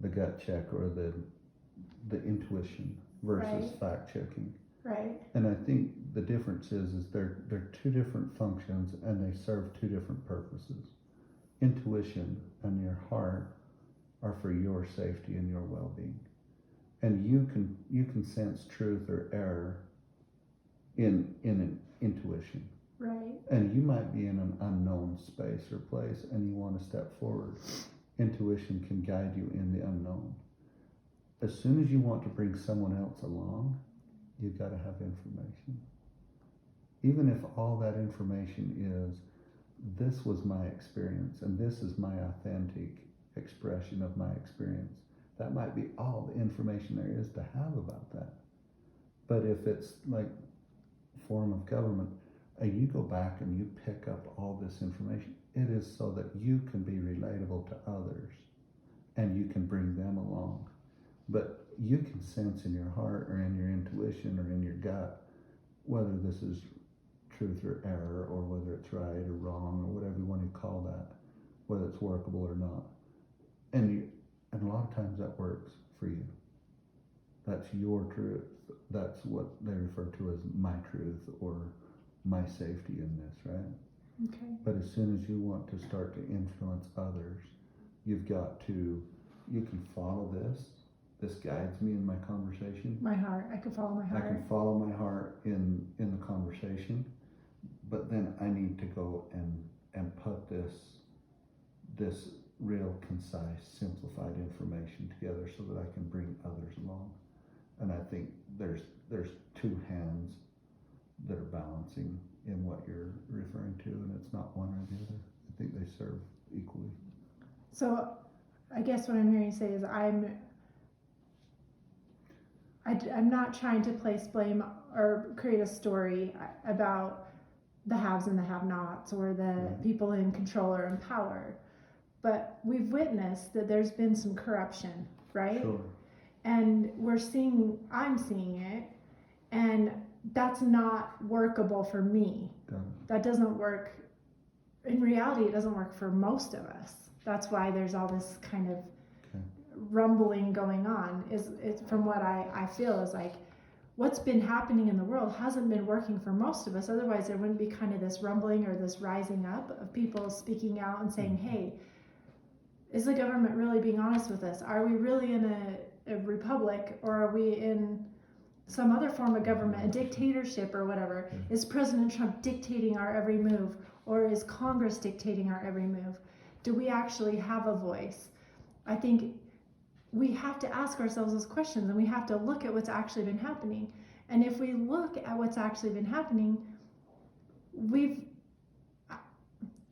the gut check or the intuition versus Right. fact checking. Right. And I think the difference is they're two different functions and they serve two different purposes. Intuition and your heart are for your safety and your well-being. And you can sense truth or error in an intuition. Right. And you might be in an unknown space or place and you want to step forward. Intuition can guide you in the unknown. As soon as you want to bring someone else along, you've got to have information. Even if all that information is, this was my experience and this is my authentic expression of my experience, that might be all the information there is to have about that. But if it's like form of government, you go back and you pick up all this information, it is so that you can be relatable to others and you can bring them along. But you can sense in your heart or in your intuition or in your gut whether this is truth or error, or whether it's right or wrong, or whatever you want to call that, whether it's workable or not. And a lot of times that works for you. That's your truth. That's what they refer to as my truth or my safety in this, right? Okay. But as soon as you want to start to influence others, you've got to, you can follow this. This guides me in my conversation. My heart. I can follow my I heart. can follow my heart in the conversation, but then I need to go and put this real concise, simplified information together so that I can bring others along. And I think there's two hands that are balancing in what you're referring to, and it's not one or the other. I think they serve equally. So I guess what I'm hearing you say is I'm not trying to place blame or create a story about the haves and the have-nots or the people in control or in power. But we've witnessed that there's been some corruption, right? Sure. And I'm seeing it, and that's not workable for me. That doesn't work. In reality, it doesn't work for most of us. That's why there's all this kind of rumbling going on. Is from what I feel is like what's been happening in the world hasn't been working for most of us. Otherwise, there wouldn't be kind of this rumbling or this rising up of people speaking out and saying, "Hey, is the government really being honest with us? Are we really in a republic, or are we in some other form of government, a dictatorship or whatever? Is President Trump dictating our every move, or is Congress dictating our every move? Do we actually have a voice?" I think we have to ask ourselves those questions, and we have to look at what's actually been happening. And if we look at what's actually been happening,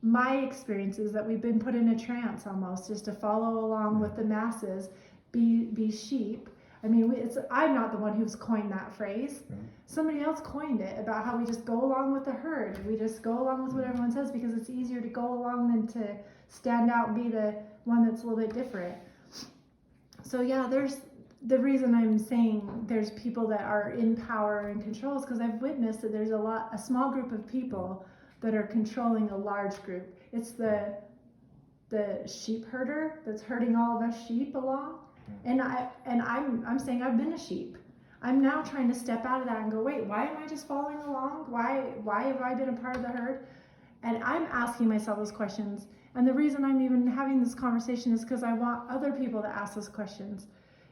my experience is that we've been put in a trance almost, just to follow along with the masses, be sheep. I mean, I'm not the one who's coined that phrase. Somebody else coined it about how we just go along with the herd. We just go along with what everyone says because it's easier to go along than to stand out and be the one that's a little bit different. So yeah, there's the reason I'm saying there's people that are in power and control is because I've witnessed that there's a small group of people that are controlling a large group. It's the sheep herder that's herding all of us sheep along. And I'm saying I've been a sheep. I'm now trying to step out of that and go, wait, why am I just following along? Why have I been a part of the herd? And I'm asking myself those questions. And the reason I'm even having this conversation is because I want other people to ask those questions.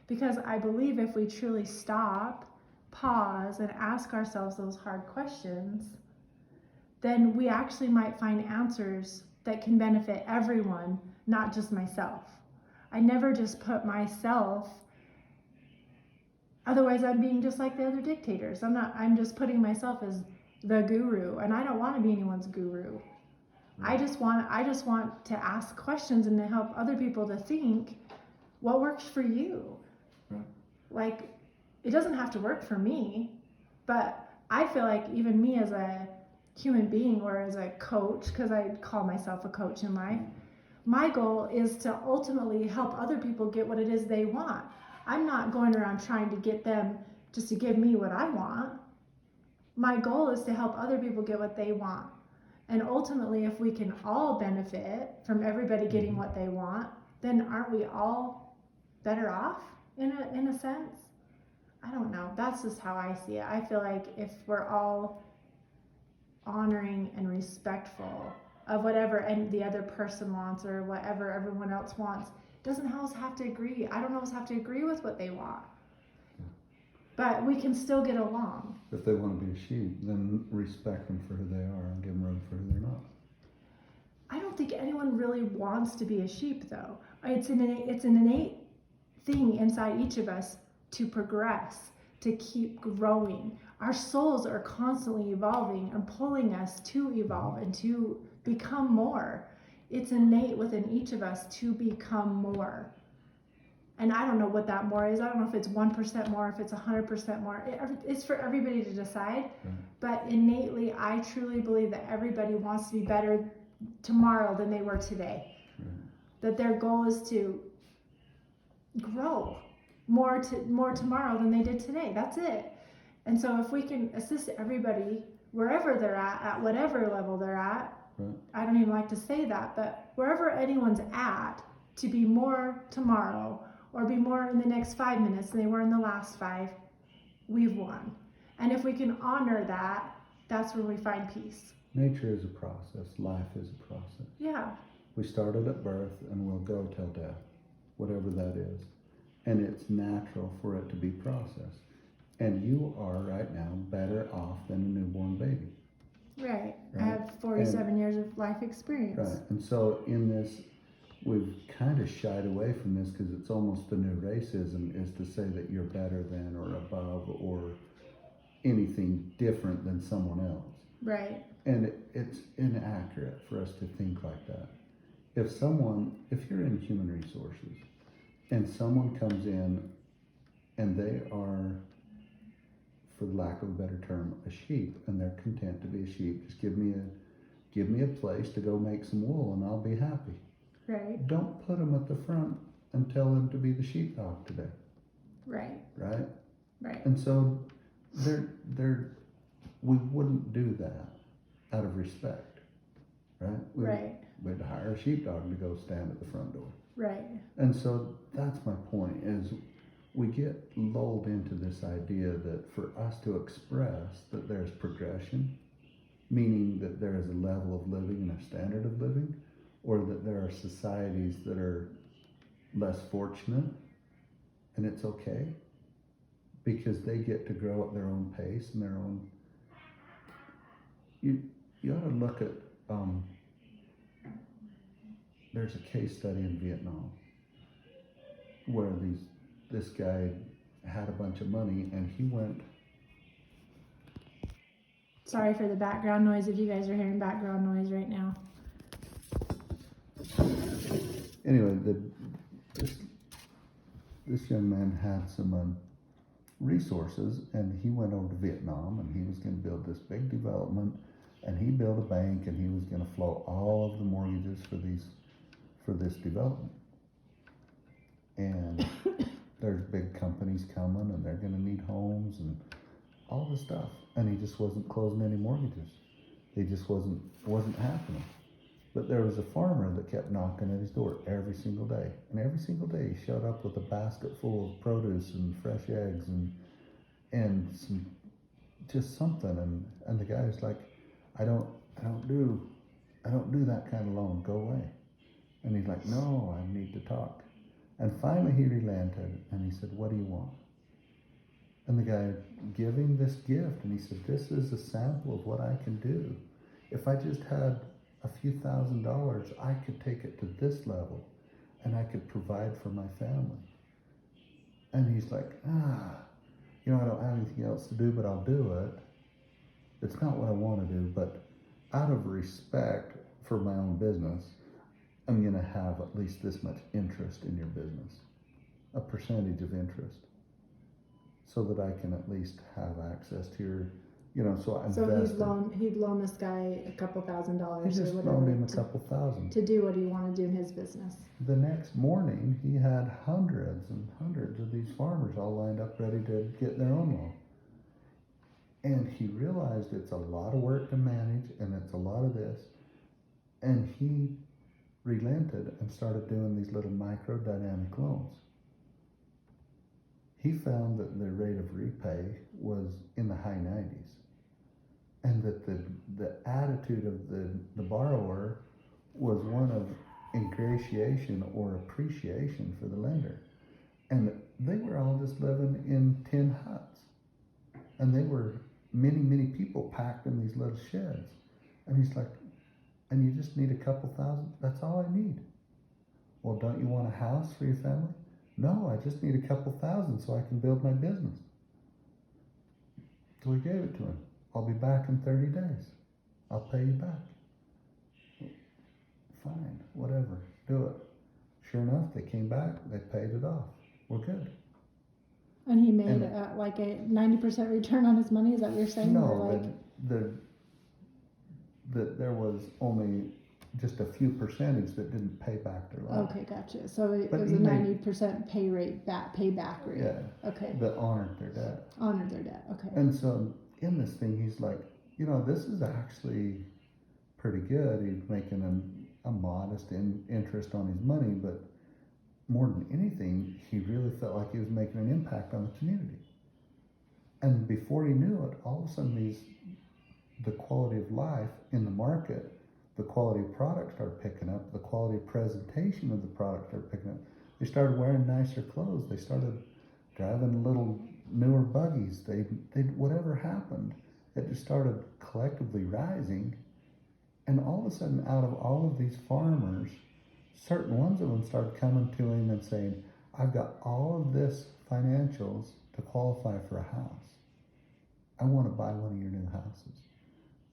Because I believe if we truly stop, pause, and ask ourselves those hard questions, then we actually might find answers that can benefit everyone, not just myself. I never just put myself, otherwise I'm being just like the other dictators. I'm just putting myself as the guru, and I don't want to be anyone's guru. I just want to ask questions and to help other people to think what works for you. Right. Like, it doesn't have to work for me, but I feel like even me as a human being or as a coach, because I call myself a coach in life, my goal is to ultimately help other people get what it is they want. I'm not going around trying to get them just to give me what I want. My goal is to help other people get what they want. And ultimately, if we can all benefit from everybody getting what they want, then aren't we all better off in a sense? I don't know. That's just how I see it. I feel like if we're all honoring and respectful of whatever and the other person wants or whatever everyone else wants, doesn't always have to agree. I don't always have to agree with what they want. But we can still get along. If they want to be a sheep, then respect them for who they are and give them room for who they're not. I don't think anyone really wants to be a sheep, though. It's an innate thing inside each of us to progress, to keep growing. Our souls are constantly evolving and pulling us to evolve and to become more. It's innate within each of us to become more. And I don't know what that more is. I don't know if it's 1% more, if it's 100% more. It's for everybody to decide. Right. But innately, I truly believe that everybody wants to be better tomorrow than they were today. Right. That their goal is to grow more tomorrow than they did today. That's it. And so if we can assist everybody wherever they're at whatever level they're at, Right. I don't even like to say that, but wherever anyone's at, to be more tomorrow or be more in the next 5 minutes than they were in the last 5, we've won. And if we can honor that, that's where we find peace. Nature is a process. Life is a process. Yeah. We started at birth and we'll go till death, whatever that is. And it's natural for it to be processed. And you are right now better off than a newborn baby. Right. I Right. have 47 years of life experience. Right. And so in this, we've kind of shied away from this because it's almost the new racism is to say that you're better than or above or anything different than someone else. Right. And it's inaccurate for us to think like that. If you're in human resources and someone comes in and they are, for lack of a better term, a sheep, and they're content to be a sheep, just give me a place to go make some wool and I'll be happy. Right. Don't put them at the front and tell them to be the sheepdog today. Right. Right? Right. And so we wouldn't do that out of respect, right? Right. We'd hire a sheepdog to go stand at the front door. Right. And so that's my point is we get lulled into this idea that for us to express that there's progression, meaning that there is a level of living and a standard of living, or that there are societies that are less fortunate, and it's okay because they get to grow at their own pace and their own. You ought to look at. There's a case study in Vietnam where this guy had a bunch of money and he went. Sorry for the background noise if you guys are hearing background noise right now. Anyway, this young man had some resources and he went over to Vietnam and he was going to build this big development and he built a bank and he was going to float all of the mortgages for this development. And there's big companies coming and they're going to need homes and all this stuff. And he just wasn't closing any mortgages. He just wasn't happening. But there was a farmer that kept knocking at his door every single day. And every single day he showed up with a basket full of produce and fresh eggs and some just something. And the guy was like, I don't do that kind of loan. Go away. And he's like, no, I need to talk. And finally he relented and he said, what do you want? And the guy gave him this gift and he said, this is a sample of what I can do. If I just had a few $1,000s, I could take it to this level and I could provide for my family. And he's like, I don't have anything else to do, but I'll do it. It's not what I want to do, but out of respect for my own business, I'm going to have at least this much interest in your business, a percentage of interest, so that I can at least have access to your, so I invested. So he'd loan this guy a couple $1,000s He or just whatever loaned him a couple thousand. to do what he wanted to do in his business. The next morning, he had hundreds and hundreds of these farmers all lined up ready to get their own loan. And he realized it's a lot of work to manage and it's a lot of this. And he relented and started doing these little micro dynamic loans. he found that the rate of repay was in the high 90s, and that the attitude of the borrower was one of ingratiation or appreciation for the lender. And they were all just living in tin huts, and they were many people packed in these little sheds. And he's like, and you just need a couple thousand? That's all I need. Well, don't you want a house for your family? No, I just need a couple thousand so I can build my business. So we gave it to him. I'll be back in 30 days. I'll pay you back. Fine, whatever, do it. Sure enough, they came back, they paid it off. We're good. And he made And- like a 90% return on his money. Is that what you're saying? Or No, like, that there was only just a few percentage that didn't pay back their loan. okay, gotcha. So it But was he a made- 90% payback rate. Yeah, Okay. that honored their debt. Honored their debt. Okay. And so in this thing, he's like, you know, this is actually pretty good. He's making a modest interest on his money, but more than anything, he really felt like he was making an impact on the community. And before he knew it, all of a sudden the quality of life in the market, the quality of product started picking up, the quality of presentation of the product started picking up. They started wearing nicer clothes. They started driving little newer buggies. They whatever happened, it just started collectively rising. And all of a sudden, out of all of these farmers, certain ones of them started coming to him and saying, I've got all of this financials to qualify for a house. I want to buy one of your new houses.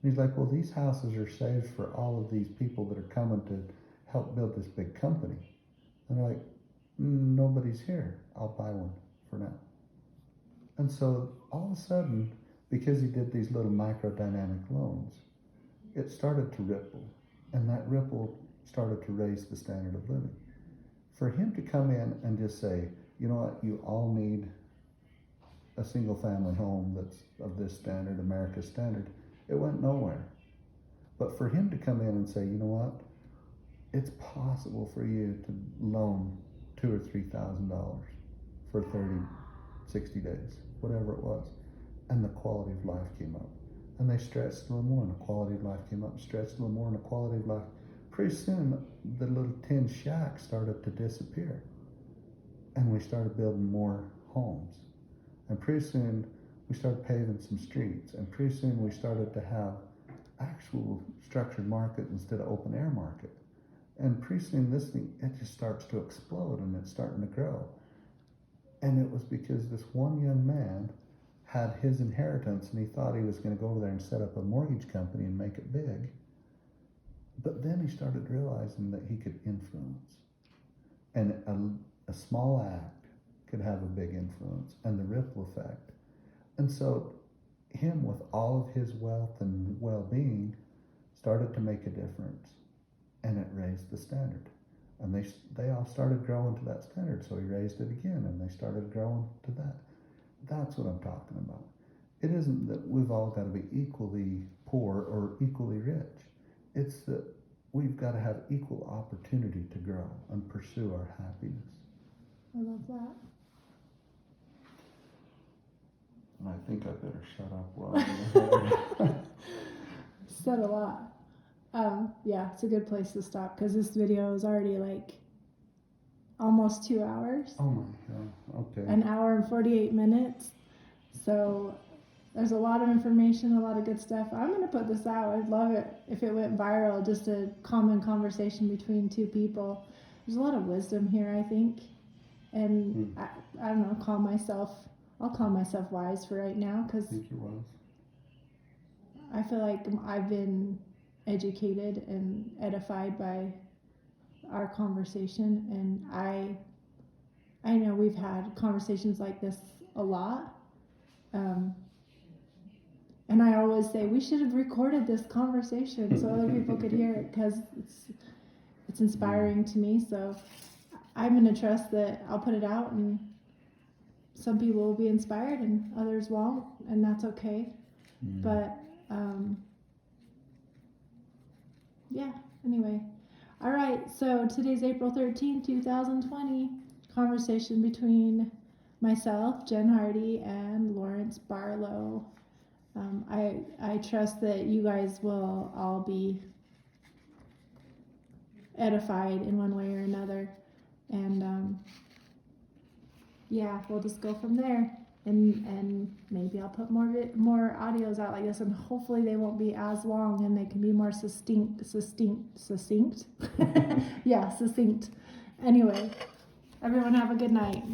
And he's like, well, these houses are saved for all of these people that are coming to help build this big company. And they're like, nobody's here. I'll buy one for now. And so all of a sudden, because he did these little microdynamic loans, it started to ripple. And that ripple started to raise the standard of living. For him to come in and just say, you know what, you all need a single family home that's of this standard, America's standard, it went nowhere. But for him to come in and say, you know what, it's possible for you to loan $2,000 or $3,000 for 30, 60 days, whatever it was. And the quality of life came up. And they stretched a little more, and the quality of life came up, stretched a little more, and the quality of life. Pretty soon, the little tin shack started to disappear. And we started building more homes. And pretty soon, we started paving some streets. And pretty soon, we started to have actual structured market instead of open air market. And pretty soon, this thing, it just starts to explode, and it's starting to grow. And it was because this one young man had his inheritance, and he thought he was going to go over there and set up a mortgage company and make it big. But then he started realizing that he could influence. And a small act could have a big influence, and the ripple effect. And so him, with all of his wealth and well-being, started to make a difference. And it raised the standard. And they all started growing to that standard. So he raised it again, and they started growing to that. That's what I'm talking about. It isn't that we've all got to be equally poor or equally rich. It's that we've got to have equal opportunity to grow and pursue our happiness. I love that. And I think I better shut up while I'm Said a lot. Yeah, it's a good place to stop because this video is already like almost 2 hours. Oh my God, okay. An hour and 48 minutes. So there's a lot of information, a lot of good stuff. I'm going to put this out. I'd love it if it went viral, just a common conversation between two people. There's a lot of wisdom here, I think. And I don't know, I'll call myself wise for right now because I think you was. I feel like I've been educated and edified by our conversation, and I know we've had conversations like this a lot, and I always say we should have recorded this conversation so other people could hear it because it's inspiring to me. So I'm gonna trust that I'll put it out and some people will be inspired and others won't, and that's okay. But yeah, anyway. All right, so today's April 13th, 2020. Conversation between myself, Jen Hardy, and Lawrence Barlow. I trust that you guys will all be edified in one way or another, and yeah, we'll just go from there. And maybe I'll put more audios out like this, and hopefully they won't be as long, and they can be more succinct. Yeah, succinct. Anyway, everyone have a good night.